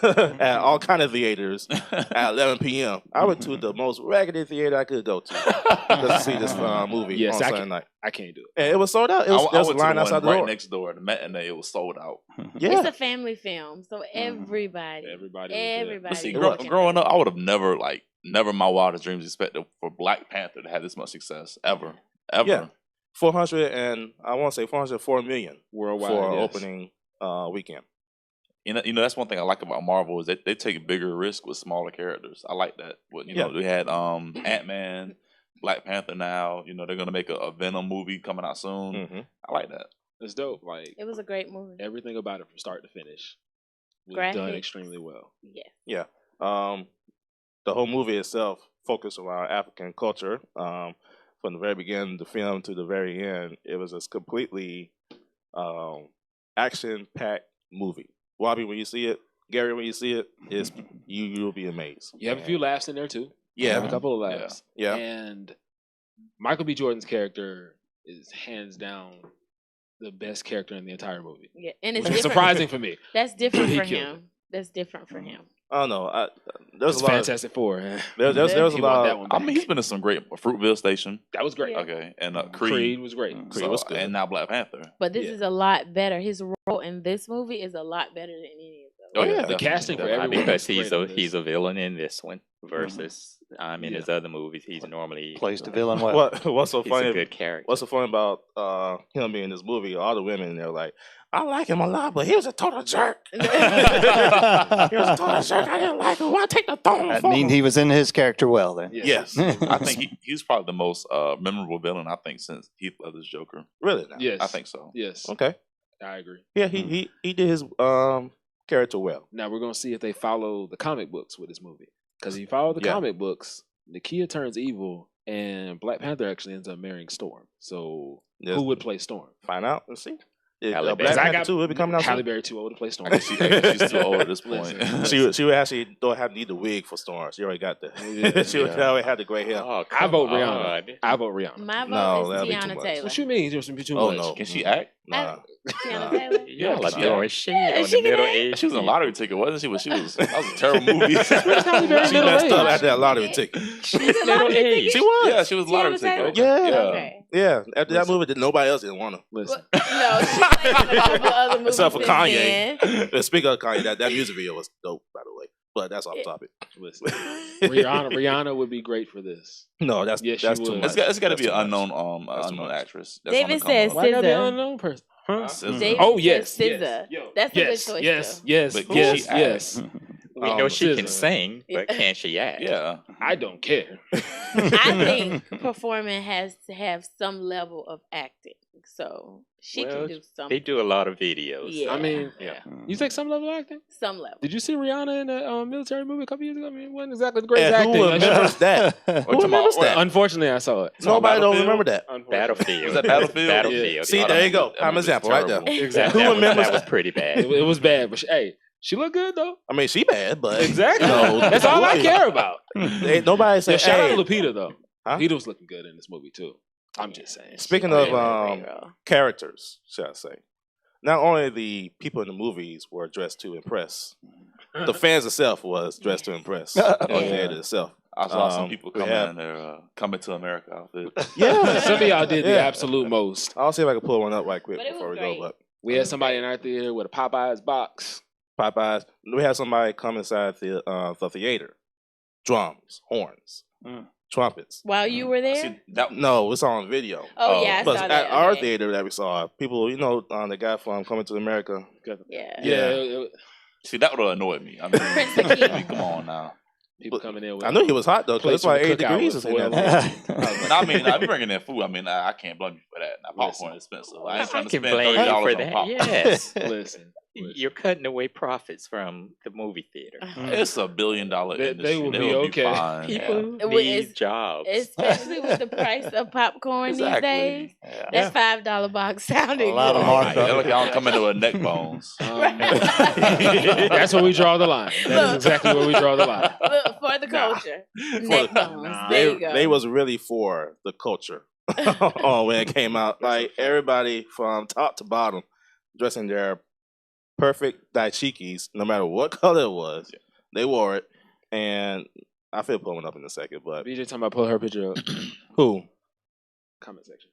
at all kind of theaters at 11 p.m. I went to the most raggedy theater I could go to to see this movie on Sunday night. I can't do it. And it was sold out. There was a line outside the door. Right next door, the matinee, it was sold out. Yeah. It's a family film, so everybody. But see, growing up, I would have never in my wildest dreams expected for Black Panther to have this much success ever. Yeah. 404 million worldwide for opening weekend. You know, that's one thing I like about Marvel is that they take bigger risks with smaller characters. I like that. But, you know, we had Ant-Man, Black Panther now. You know, they're gonna make a Venom movie coming out soon. Mm-hmm. I like that. It's dope. Like It was a great movie. everything about it from start to finish was done Graphics. extremely well. Yeah. Yeah. The whole movie itself focused around African culture. From the very beginning of the film to the very end, it was a completely action-packed movie. Wabi, when you see it, Gary, when you see it, you'll be amazed. You have a few laughs in there too. You Yeah. have a couple of laughs. Yeah. And Michael B. Jordan's character is hands down the best character in the entire movie. Yeah, and it's Which was different. surprising for me. That's different He for killed him. That's different for him. I don't know. There's It's a lot. Fantastic Four. There's a He lot. want that one I back. mean, he's been in some great Fruitville Station. That was great. Yeah. Okay, and Creed Creed. was great. Creed was good. And now Black Panther. But this Yeah. is a lot better. His role in this movie is a lot better than any of those. Oh yeah, The definitely, casting for definitely. everyone Because was he's great a in this. he's a villain in this one versus in Yeah. his other movies he's normally Plays the villain well. What's so he's funny? a good character. What's so funny about him being in this movie? All the women, they're like, I like him a lot, but he was a total jerk. He was a total jerk. I didn't like him. Why take the thorn? I mean, he was in his character well then. Yes. I think he's probably the most memorable villain I think since Heath Ledger's Joker. Really? Now? Yes. I think so. Yes. Okay. I agree. Yeah, he did his character well. Now we're gonna see if they follow the comic books with this movie. Because if you follow the Yeah. comic books, Nakia turns evil, and Black Panther actually ends up marrying Storm. So Yes. who would play Storm? Find out and see. Halle Black Berry. Panther 2 will be coming out Halle soon. Berry too old to play Storm. She's too old at this point. Listen. She would actually don't need the wig for Storm. She already got the. Yeah, she would already had the gray hair. Oh, I vote come Rihanna. on. I vote Rihanna. My No, vote that'd is be too Tiana much. Taylor. What you mean? There's some too Oh, much. no. Can she act? Nah. Tiana Taylor? Yeah, like she throwing act. shade Yeah, on she the can middle act. age. She was in a lottery ticket, wasn't she? When she was, that was a terrible movie. She messed up after that lottery ticket. She's middle age. She was. Yeah, she was lottery Taylor? ticket. Yeah. Okay. Yeah. After that movie, nobody else didn't want her. Listen, No, she played in a couple other movies. Except for since Kanye. then. Speaking of Kanye, that music video was dope, by the way. But that's off topic. listen. Rihanna would be great for this. No, that's Yes, she that's too would. much. It's got to That's be an too much. unknown That's too unknown much. actress. That's David on the says come Why gotta be an SZA. unknown person? Huh? SZA. David Oh says yes, SZA. yes. Yo, That's a yes, good choice. yes, too. yes, But can yes, she act? yes. We know she can SZA. sing, but can she act? Yeah. I don't care. I think performing has to have some level of acting, so she Well, can do They something. do a lot of videos. Yeah. I mean, Yeah. you think some level of acting? Some level. Did you see Rihanna in that military movie a couple years ago? I mean, it wasn't exactly the greatest And acting. who Like, remembers that? Who remembers that? Unfortunately, I saw it. Nobody don't Battlefield? remember that. Battlefield. Was that Battlefield? Battlefield. See, yeah. there you go. That Prime movie's example right there. terrible. Exactly. Who That remembers was that? pretty bad. It was bad, but she looked good though. I mean, she bad, but Exactly. No, That's all I care about. Ain't nobody Yeah, said, shout out hey. to Lupita though. Huh? Lupita was looking good in this movie too. I'm just saying. Speaking Oh, of yeah, great girl. characters, shall I say, not only the people in the movies were dressed to impress, the fans itself was dressed to impress. Yeah. The theater itself. I saw some people we coming have- in there, coming to America outfit. Yeah, Some of y'all did the Yeah. absolute most. I'll see if I can pull one up right quick But it was before we great. go. But We had somebody in our theater with a Popeyes box. Popeyes, we had somebody come inside the theater, drums, horns, trumpets. While you were there? See, that, No, it's on video. Oh, yeah, I But saw at that. our Okay. theater that we saw, people, the guy from Coming to America. Yeah. Yeah. see, that would have annoyed me. I Prince mean, Akeem. come on now. People coming in with I knew he was hot though, because it's Plates like from 8 the degrees cookout in with there. I mean, I'm bringing in food. I mean, I can't blame you for that. Now, popcorn is expensive. I ain't trying I to can spend blame you $30 for on that. popcorn. Yes. Listen. You're cutting away profits from the movie theater. It's $1 billion They industry. will be okay. fine. People Well, need it's- jobs. Especially with the price of popcorn Exactly. these days. Yeah. That $5 box sounded A lot of good. markup. Right. Look, I don't come into a neck bones. That's where we draw the line. That is exactly where we draw the line. Look, for the culture. Neck bones. There you go. They was really for the culture when it came out. Like everybody from top to bottom dressed in their perfect daichikis, no matter what color it was. They wore it, and I feel pulling up in a second. But BJ talking about pull her picture up. who? Comment section.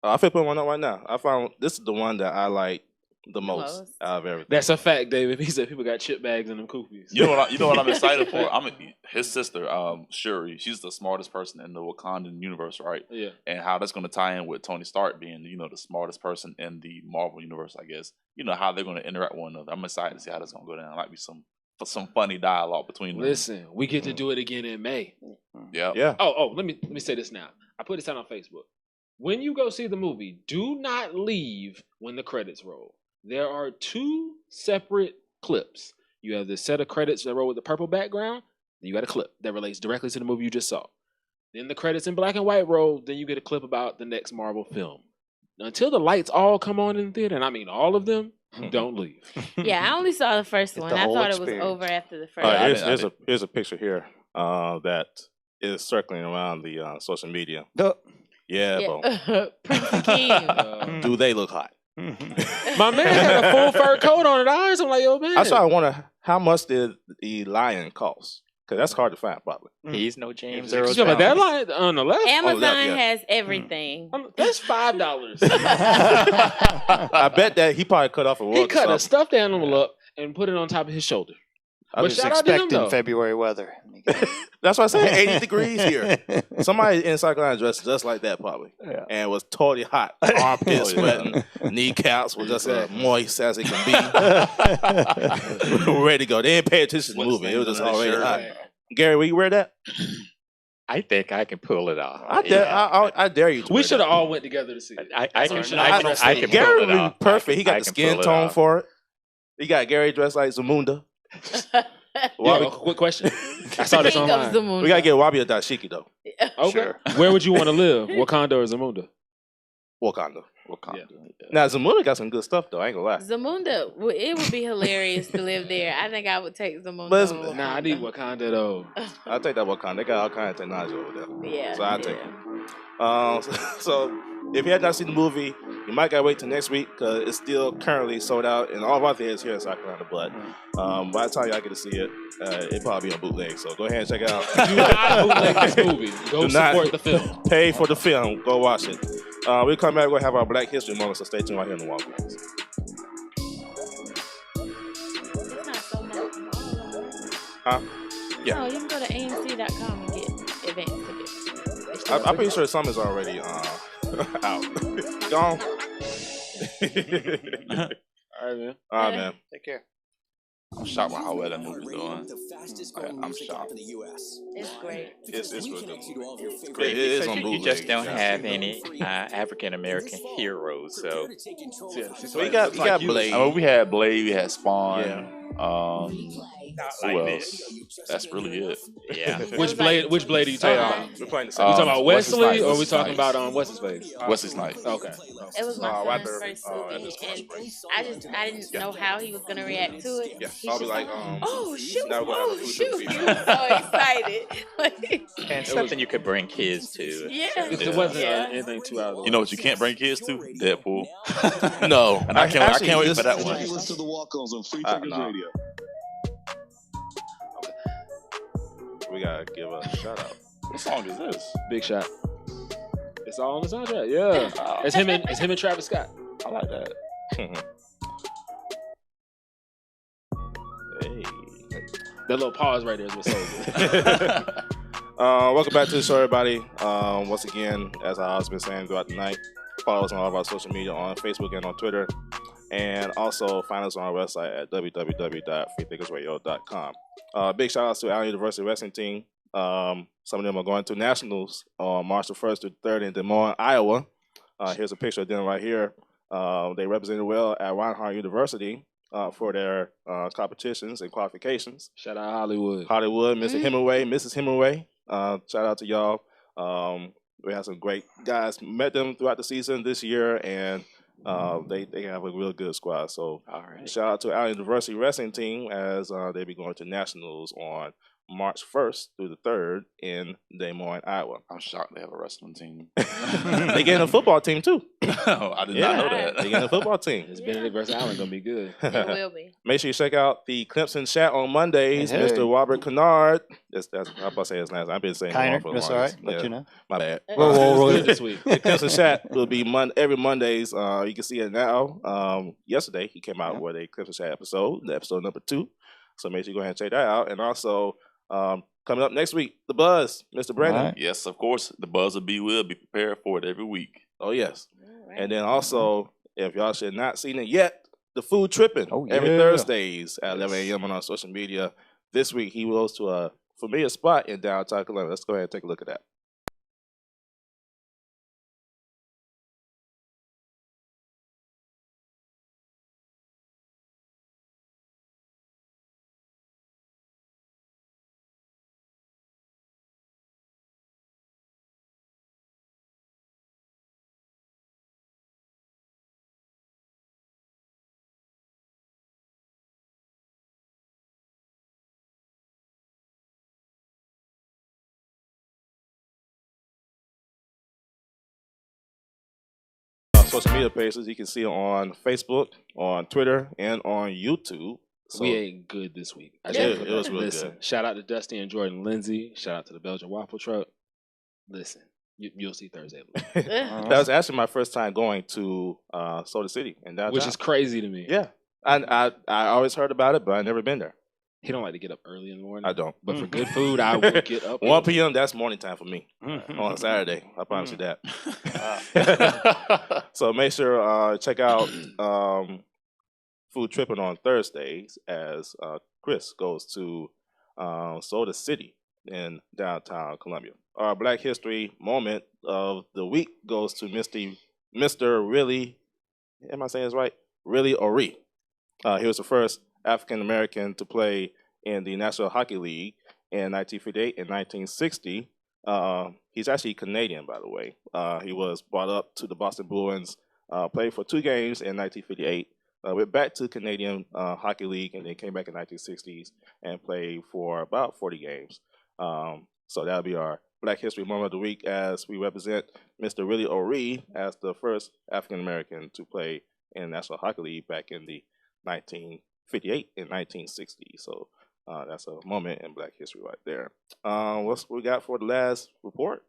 I feel pulling one up right now. I found this is the one that I like the most out of everything. That's a fact, David. He said people got chip bags in them koofies. You know what I'm excited for? His sister, Shuri. She's the smartest person in the Wakandan universe, right? Yeah. And how that's going to tie in with Tony Stark being, the smartest person in the Marvel universe, I guess. You know how they're going to interact with one another. I'm excited to see how that's going to go down. It might be some some funny dialogue between them. Listen, we get to do it again in May. Yeah. Oh, let me say this now. I put this out on Facebook. When you go see the movie, do not leave when the credits roll. There are 2 separate clips. You have the set of credits that roll with the purple background. Then you got a clip that relates directly to the movie you just saw. Then the credits in black and white roll. Then you get a clip about the next Marvel film. Until the lights all come on in the theater, and I mean all of them, don't leave. Yeah, I only saw the first one. the I whole thought it was experience. over after the first. Here's a picture here that is circling around the social media. Yeah, bro. Prince and King. Do they look hot? My man had a full fur coat on and eyes. I'm like, yo, man. I started wondering how much did the lion cost? Because that's hard to find, probably. He's no James You Earl talking about that Jones. line on the left? Amazon yeah. has everything. That's $5. I bet that he probably cut off a He rug. cut a stuffed animal up and put it on top of his shoulder. I But was shout out to him, Expecting though. February weather. That's what I said. 80 degrees here. Somebody in South Carolina dressed just like that, probably, and was totally hot. Armpits sweating, kneecaps were just as moist as it can be. Ready to go. They didn't pay attention to the movie. It was just already hot. Gary, will you wear that? I think I can pull it off. I dare you. To We wear should have that. all went together to see it. I That's what we can. should I have can. dressed I up. can Gary pull would it be off. perfect. He I got the can skin pull it tone off. for it. He got Gary dressed like Zamunda. Yo, quick question. I saw this King of online. Zamunda. We gotta get Wabi a dashiki though. Okay. Sure. Where would you want to live? Wakanda or Zamunda? Wakanda. Wakanda. Now Zamunda got some good stuff though. I ain't gonna lie. Zamunda, it would be hilarious to live there. I think I would take Zamunda. But it's- over Nah, I need Wakanda. Wakanda though. I'll take that Wakanda. They got all kinds of technology over there. Yeah. So I'll take it. So if you have not seen the movie, you might gotta wait till next week because it's still currently sold out in all of our theaters here in South Carolina. But by the time y'all get to see it, it'll probably be on bootleg. So go ahead and check it out. Do not bootleg this movie. Go Do not support the film. Pay for the film. Go watch it. We'll come back. We're gonna have our Black History moment. So stay tuned right here on the Walk-Ons. It's not so much from all of them. Huh? Yeah. No, you can go to AMC.com and get advance tickets. I'm pretty sure some is already out. Gone. All right, man. All right, man. Take care. I'm shocked by how well that movie's doing. The fastest growing I'm music app shocked. in the US. It's great. It's we real good connect you to all of your favorite great. It is on You bootleg. just don't Yeah. have any African American heroes, so Prepare to take control Yeah, of see, your So you got Blade. I mean, we had Blade, we had Spawn. Yeah. Who else? That's really it. yeah. Which blade? Which blade are you talking about? We're playing the You same. talking about Wesley Wesley, Snipes. or we talking Snipes. about what's his face? Wesley Snipes. Okay. It was my right son's there, first at movie, this and I didn't know how he was gonna react to it. Yeah, He's I'll be just like, oh shoot, now we're gonna have oh a food shoot! truck He feature. was so excited. And something you could bring kids to. Yeah. It wasn't Yeah. anything too out of the You know what you can't bring kids to? Deadpool. No, And I can't wait for that one. Listen to the Walk-Ons on Free Thinkers Thinkers Radio. We gotta give a shout out. What song is this? Big shot. It's all on the soundtrack. Yeah. It's him and Travis Scott. I like that. Hey. That little pause right there is what sold it. Welcome back to the show, everybody. Once again, as I've been saying throughout the night, follow us on all of our social media on Facebook and on Twitter. And also find us on our website at www.freethinkersradio.com. Big shout outs to Allen University wrestling team. Some of them are going to nationals on March the 1st to 3rd in Des Moines, Iowa. Here's a picture of them right here. They represented well at Reinhardt University for their competitions and qualifications. Shout out Hollywood. Hollywood, Mr. Hemingway, Mrs. Hemingway. Shout out to y'all. We had some great guys. Met them throughout the season this year, and they have a real good squad. So All right. shout out to our University wrestling team as they be going to nationals on March 1st through the 3rd in Des Moines, Iowa. I'm shocked they have a wrestling team. They getting a football team too. I did not know that. They getting a football team. It's Benedict versus Allen gonna be good. It will be. Make sure you check out the Clemson chat on Mondays. Hey. Mr. Robert Kennard. That's I'm about to say his last name. I've been saying it wrong Kiner, for the that's all longest. right. But Yeah, you know. my bad. Whoa, good this week. The Clemson chat will be every Mondays. You can see it now. Yesterday he came out with a Clemson chat episode, the episode number 2. So make sure you go ahead and check that out. And also coming up next week, The Buzz, Mr. Brandon. All right. Yes, of course. The buzz will be prepared for it every week. Oh yes. All right. And then also, if y'all should not seen it yet, the food tripping every yeah. Thursdays at 11 a.m. on our social media. This week, he goes to a familiar spot in downtown Columbia. Let's go ahead and take a look at that. Social media pages you can see on Facebook, on Twitter, and on YouTube. So, we ate good this week. It was really Listen, good. shout out to Dusty and Jordan Lindsay. Shout out to the Belgian Waffle Truck. Listen, you'll see Thursday. That was actually my first time going to Soda City in downtown. Which is crazy to me. Yeah. I always heard about it, but I've never been there. He don't like to get up early in the morning. I don't. But for good food, I will get up. 1 p.m., that's morning time for me on Saturday. I promise you that. So make sure check out Food Tripping on Thursdays as Chris goes to Soda City in downtown Columbia. Our Black History moment of the week goes to Mr. Really, am I saying this right? Really Ori. He was the first African American to play in the National Hockey League in 1958 and 1960. He's actually Canadian, by the way. He was brought up to the Boston Bruins, played for 2 games in 1958, went back to Canadian Hockey League, and then came back in 1960s and played for about 40 games. So that'll be our Black History Moment of the Week as we represent Mr. Willie O'Ree as the first African American to play in the National Hockey League back in the 1958 and 1960. So that's a moment in Black history right there. What's we got for the last report?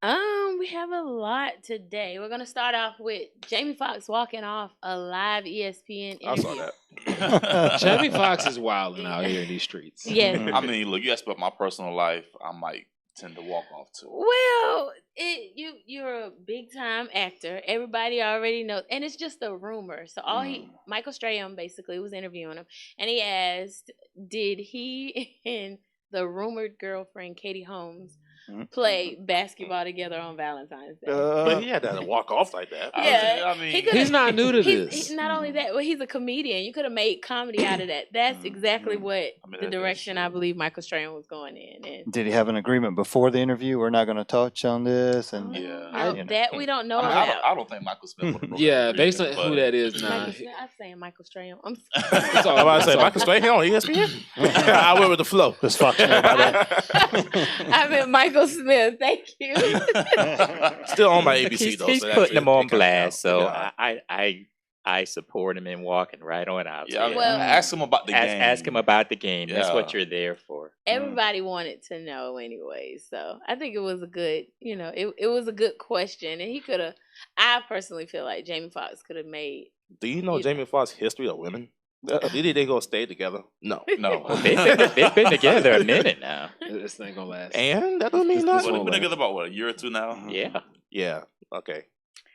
We have a lot today. We're gonna start off with Jamie Foxx walking off a live ESPN interview. I saw that. Jamie Foxx is wilding out here in these streets. Yes. I mean, look, you asked about my personal life. I might tend to walk off too. Well, you're a big time actor. Everybody already knows, and it's just a rumor. So Michael Strahan basically was interviewing him, and he asked, did he and the rumored girlfriend Katie Holmes play basketball together on Valentine's Day? But he had to walk off like that. Yeah, I mean, he's not new to this. Not only that, well, he's a comedian. You could have made comedy out of that. That's exactly what the direction I believe Michael Strahan was going in. And Did he have an agreement before the interview? We're not going to touch on this, and that we don't know about. I don't think Michael Smith would have. Yeah, based on who that is now. I'm saying Michael Strahan. I'm about to say Michael Strahan on ESPN. I went with the flow. Just Fox about that. I meant Michael Smith. Thank you. Still on my ABC though. He's so putting him on blast, so yeah. I support him in walking right on out. Yeah, there. Well, ask him about the game. Ask him about the game. That's Yeah. what you're there for. Everybody wanted to know anyway, so I think it was a good, it was a good question, and he could have. I personally feel like Jamie Foxx could have made. Do you know Jamie Foxx's history of women? Did they go stay together? No. They've been together a minute now. This thing gonna last. And that don't mean nothing. We've been together about what, a year or two now? Yeah. Yeah. Okay.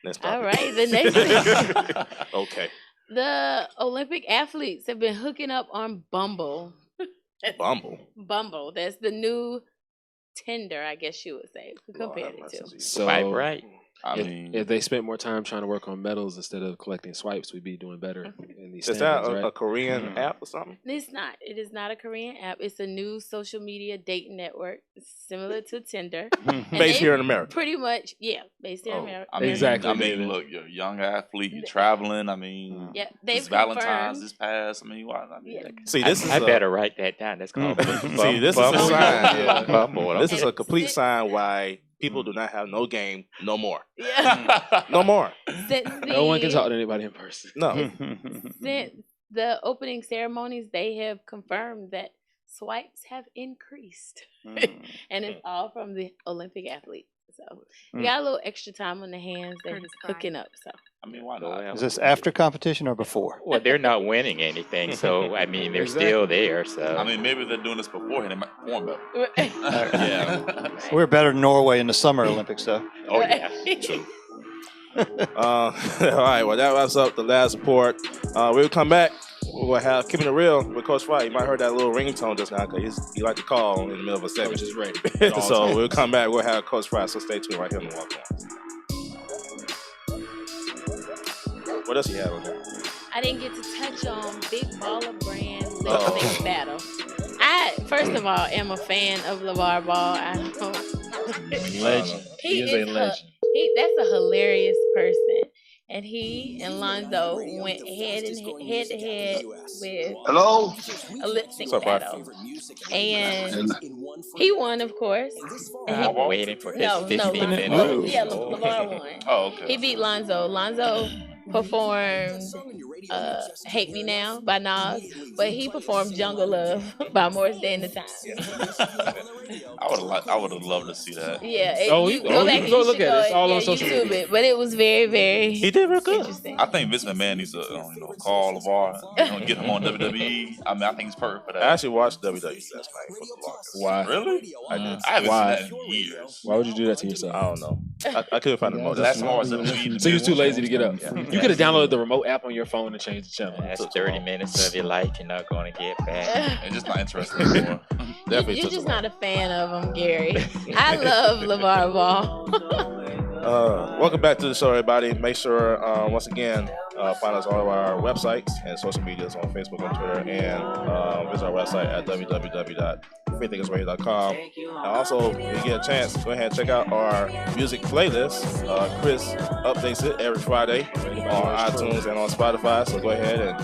Next All topic. right, the next thing. Okay. The Olympic athletes have been hooking up on Bumble. Bumble. That's the new Tinder, I guess you would say. Compared it to. So, Swipe right. I mean, if they spent more time trying to work on medals instead of collecting swipes, we'd be doing better in these Is standings, that right? a Korean app or something? It's not. It is not a Korean app. It's a new social media dating network similar to Tinder. Based here in America. Pretty much, yeah. Based here in America. I mean, Exactly. I mean, look, you're a young athlete. You're traveling. I mean, Yeah, they've it's Valentine's confirmed. this past. I mean, why? I mean, Yeah. See, this is I better write that down. That's called See, this is a sign. Bumble. This is a complete sign why people do not have no game no more. Yeah. No more. No one can talk to anybody in person. No. Since the opening ceremonies, they have confirmed that swipes have increased. And it's all from the Olympic athletes. So you got a little extra time on the hands. They're just hooking up. So I mean, why not? Is this after competition or before? Well, they're not winning anything, so I mean, they're still there. So I mean, maybe they're doing this beforehand. They might perform better. Yeah. We're better than Norway in the Summer Olympics, though. oh yeah, True. All right, well, that wraps up the last report. We'll come back. We'll have Keeping It Real with Coach Fry. You might have heard that little ringtone just now because he liked to call in the middle of a segment. Which is ready. So we'll come back. We'll have Coach Fry. So stay tuned right here on the Walk-Ons. What else you have on there? I didn't get to touch on Big Baller Brand lip sync battle. I, first of all, am a fan of LeVar Ball. I don't. Legend. He is a legend. That's a hilarious person. And he and Lonzo went head to head with a lip sync battle. And he won, of course. I'm waiting for his 15 minutes. Yeah, LeVar won. Oh, okay. He beat Lonzo. Lonzo performed Hate Me Now by Nas, but he performed Jungle Love by Morris Day and the Time. I would have loved to see that. Yeah. Go back and look at it. It's all on social YouTube media. it, but it was very, very He did real good. interesting. I think Vince McMahon needs to call LeVar, get him on WWE. I mean, I think it's perfect for that. I actually watched WWE last night for the longest. Why? Really? I did. I haven't Why? seen that in years. Why would you do that to yourself? I don't know. I couldn't find the motive. That's more than WWE. So you was too lazy to get up. Yeah. You could have downloaded the remote app on your phone and changed the channel. That's 30 minutes of your life you're not going to get back. It's just not interesting anymore. Definitely You're took just a while. not a fan of him, Gary. I love LeVar Ball. Welcome back to the show, everybody. Make sure, once again, find us on all of our websites and social medias on Facebook and Twitter, and visit our website at www.freethinkersradio.com. And also, if you get a chance, go ahead and check out our music playlist. Chris updates it every Friday on iTunes and on Spotify. So go ahead and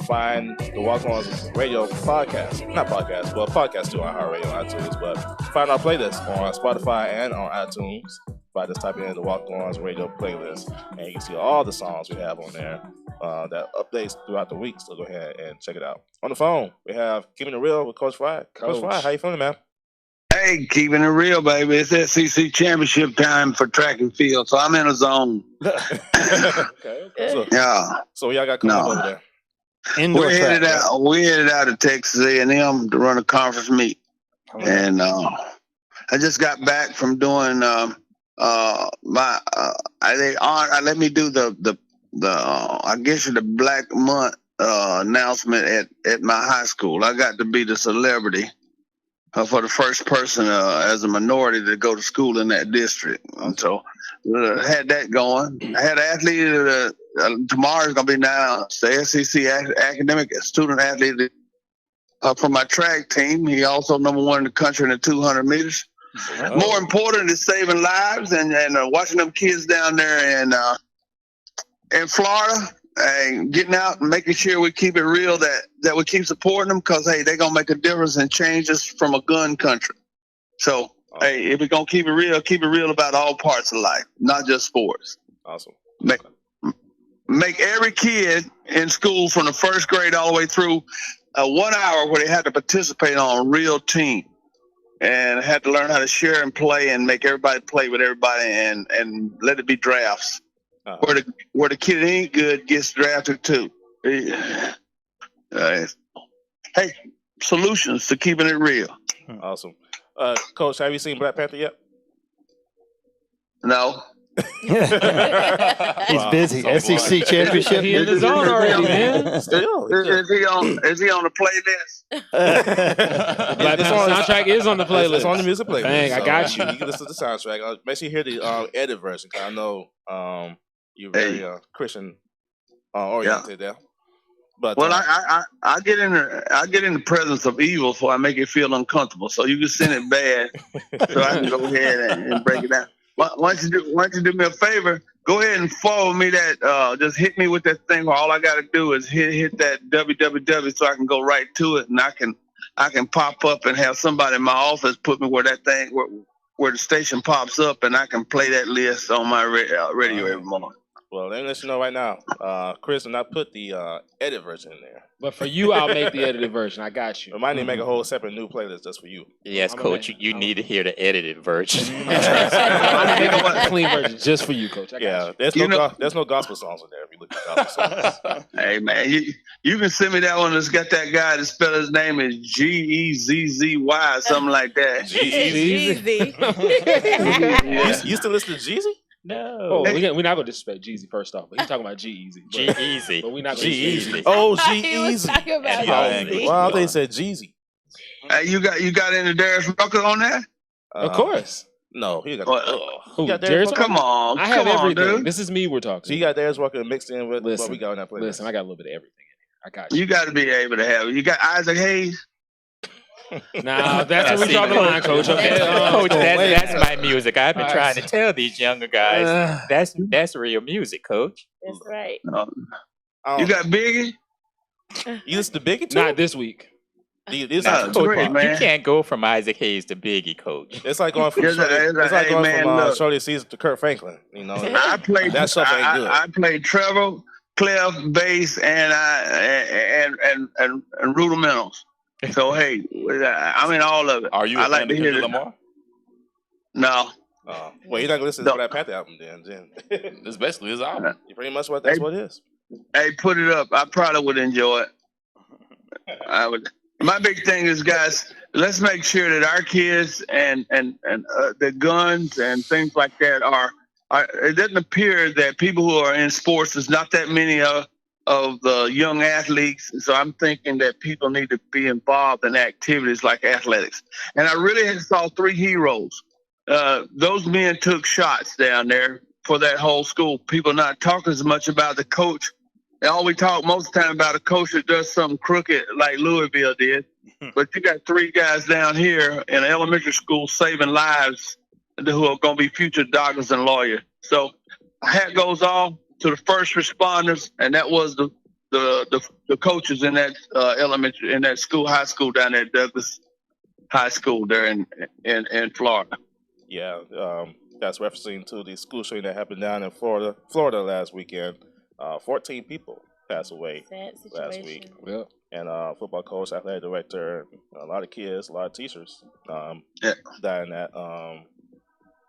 find the Walk-Ons Radio podcast. Not podcast, but podcast too on iHeartRadio and iTunes. But find our playlist on Spotify and on iTunes. By just typing in the Walk-Ons Radio playlist, and you can see all the songs we have on there that updates throughout the week. So go ahead and check it out. On the phone, we have Keeping It Real with Coach Fry. Coach Fry, how you feeling, man? Hey, keeping it real, baby. It's SEC championship time for track and field, so I'm in a zone. Okay. So y'all got coming over there. Indoor We're track. headed out to Texas A&M to run a conference meet, and I just got back from doing let me do the I guess the Black Month announcement at my high school. I got to be the celebrity for the first person as a minority to go to school in that district. And so had that going. I had an athlete tomorrow's gonna be now the SEC academic student athlete for my track team. He also #1 in the country in the 200 meters. Oh. More important is saving lives and watching them kids down there in Florida and getting out and making sure we keep it real, that we keep supporting them, because, hey, they're going to make a difference and change us from a gun country. So, hey, if we're going to keep it real about all parts of life, not just sports. Awesome. Make every kid in school from the first grade all the way through 1 hour where they had to participate on a real team. And had to learn how to share and play and make everybody play with everybody and let it be drafts. Where the kid ain't good gets drafted too. Hey, solutions to keeping it real. Awesome. Coach, have you seen Black Panther yet? No. He's busy. SEC championship. He in the zone already, man. Still. Is he on the playlist? Black Panther soundtrack is on the playlist. It's on the music playlist. Dang, I got you. You can listen to the soundtrack. Make sure you hear the edit version, because I know you're very Christian oriented there. But well, I get in the presence of evil, so I make it feel uncomfortable. So you can send it bad, so I can go ahead and break it down. Why don't you do me a favor? Go ahead and forward me that. Just hit me with that thing where all I got to do is hit that www, so I can go right to it, and I can pop up and have somebody in my office put me where that thing where the station pops up, and I can play that list on my radio every morning. Well, let me let you know right now. Chris, and I put the edit version in there. But for you, I'll make the edited version. I got you. We might need to make a whole separate new playlist just for you. Yes, Coach, you need to hear the edited version. I'm going to make a clean version just for you, Coach. I got you. There's no gospel songs in there if you look at gospel songs. Hey, man, you can send me that one that's got that guy that spell his name is Geezzy, something like that. Jeezy. You still listen to Jeezy? No. Oh, we're not gonna disrespect Jeezy first off, but he's talking about G-Easy. G-Easy. But we're not gonna G-Easy. Oh, He was G-Easy. talking about G-Eazy. Well, they said Jeezy. You got any Darius Rucker on that? Of course. No, he got. Who? got Darius Rucker? Come on, I have come on, everything. dude. This is me we're talking. So you got Darius Rucker mixed in with Listen, what we got on that playlist. Listen, I got a little bit of everything in here. I got you. You got to be able to have it. You got Isaac Hayes. Nah, that's what we talking about, Coach. Okay, Coach, that's my music. I've been trying to tell these younger guys that's real music, Coach. That's right. You got Biggie. You listen to Biggie too? Not this week. Coach, great, man. you can't go from Isaac Hayes to Biggie, Coach. It's like going from Shorty Caesar to Kurt Franklin. You know, I played that stuff ain't good. I played treble, clef, bass, and rudimentals. So hey, I mean all of it. Are you I a like fan to of hear Kendrick it. Lamar? No. Well, you're not gonna listen to the Black Panther album then. It's basically his album. Pretty much that's what it is. Hey, put it up. I probably would enjoy it. I would. My big thing is, guys, let's make sure that our kids and the guns and things like that are. It doesn't appear that people who are in sports, there's not that many of the young athletes. So I'm thinking that people need to be involved in activities like athletics. And I really saw 3 heroes. Those men took shots down there for that whole school. People not talking as much about the coach. And all we talk most of the time about a coach that does something crooked like Louisville did. But you got 3 guys down here in elementary school saving lives who are going to be future doctors and lawyers. So hat goes off to the first responders, and that was the coaches in that elementary, in that school, high school down there, Douglas High School there in Florida. Yeah, that's referencing to the school shooting that happened down in Florida last weekend. 14 people passed away last week. Yep. And football coach, athletic director, a lot of kids, a lot of teachers died in that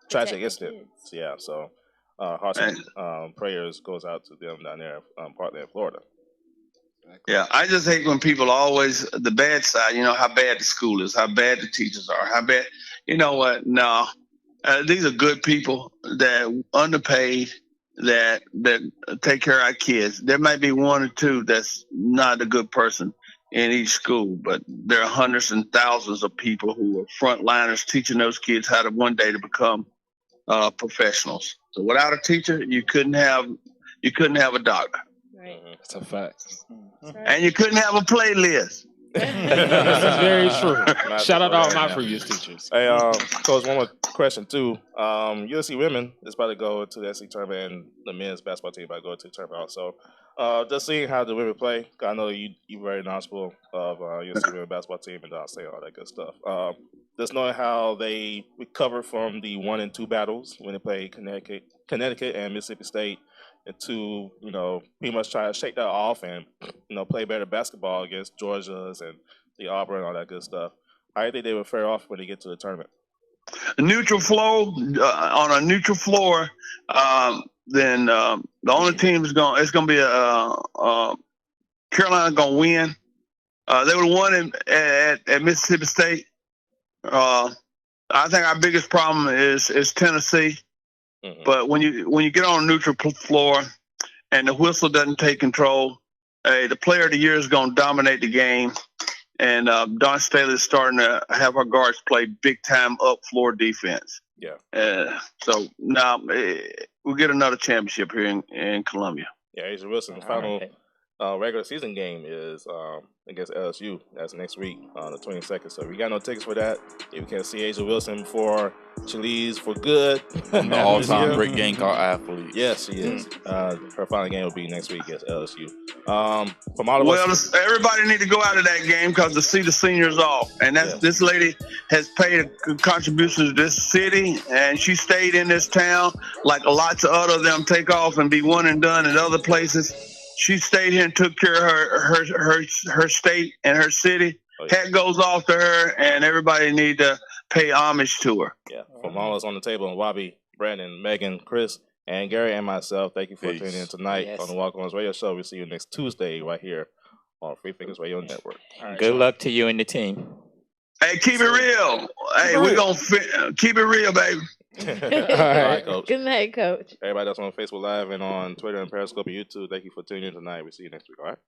tragic incident. Yeah, so hearts and prayers goes out to them down there, partly in Florida. Yeah, I just hate when people always, the bad side, how bad the school is, how bad the teachers are, how bad, you know what, no. These are good people that underpaid, that take care of our kids. There might be 1 or 2 that's not a good person in each school, but there are hundreds and thousands of people who are frontliners teaching those kids how to one day to become professionals. So without a teacher, you couldn't have a doctor. Right. That's a fact. And you couldn't have a playlist. This is very true. Shout out to all my previous teachers. Hey, Coach, one more question too. USC women is about to go to the SEC tournament, and the men's basketball team about to go to the tournament also. Just seeing how the women play. I know you're very knowledgeable of USC women basketball team and saying all that good stuff. Just knowing how they recover from the 1 and 2 battles when they play Connecticut and Mississippi State, and to pretty much try to shake that off and play better basketball against Georgia's and the Auburn and all that good stuff. How do you think they would fare off when they get to the tournament? Neutral flow on a neutral floor. Then the only team it's going to be Carolina going to win. They would have won at Mississippi State. I think our biggest problem is Tennessee. Mm-hmm. But when you get on a neutral floor and the whistle doesn't take control, the player of the year is going to dominate the game. And Don Staley is starting to have our guards play big time up floor defense. Yeah. So now we'll get another championship here in Columbia. Yeah, Asia Wilson, final regular season game is against LSU. That's next week on the 22nd. So we got no tickets for that. If you can't see Asia Wilson before she leaves for good. The all-time great Gamecock athlete. Yes, she is. Her final game will be next week against LSU. Everybody need to go out to that game because to see the seniors off. And this lady has paid a contribution to this city, and she stayed in this town like lots of other of them take off and be one and done in other places. She stayed here and took care of her state and her city. Hat goes off to her, and everybody need to pay homage to her. Yeah, from all of us on the table, and Wabi, Brandon, Megan, Chris, and Gary, and myself, thank you for tuning in tonight on the Walk-Ons Radio Show. We'll see you next Tuesday right here on Free Fingers Radio Network. Right, good luck to you and the team. Hey, keep it real. Hey, we're going to keep it real, baby. All right, Coach. Good night, Coach. Everybody that's on Facebook Live and on Twitter and Periscope and YouTube, thank you for tuning in tonight. We'll see you next week, all right?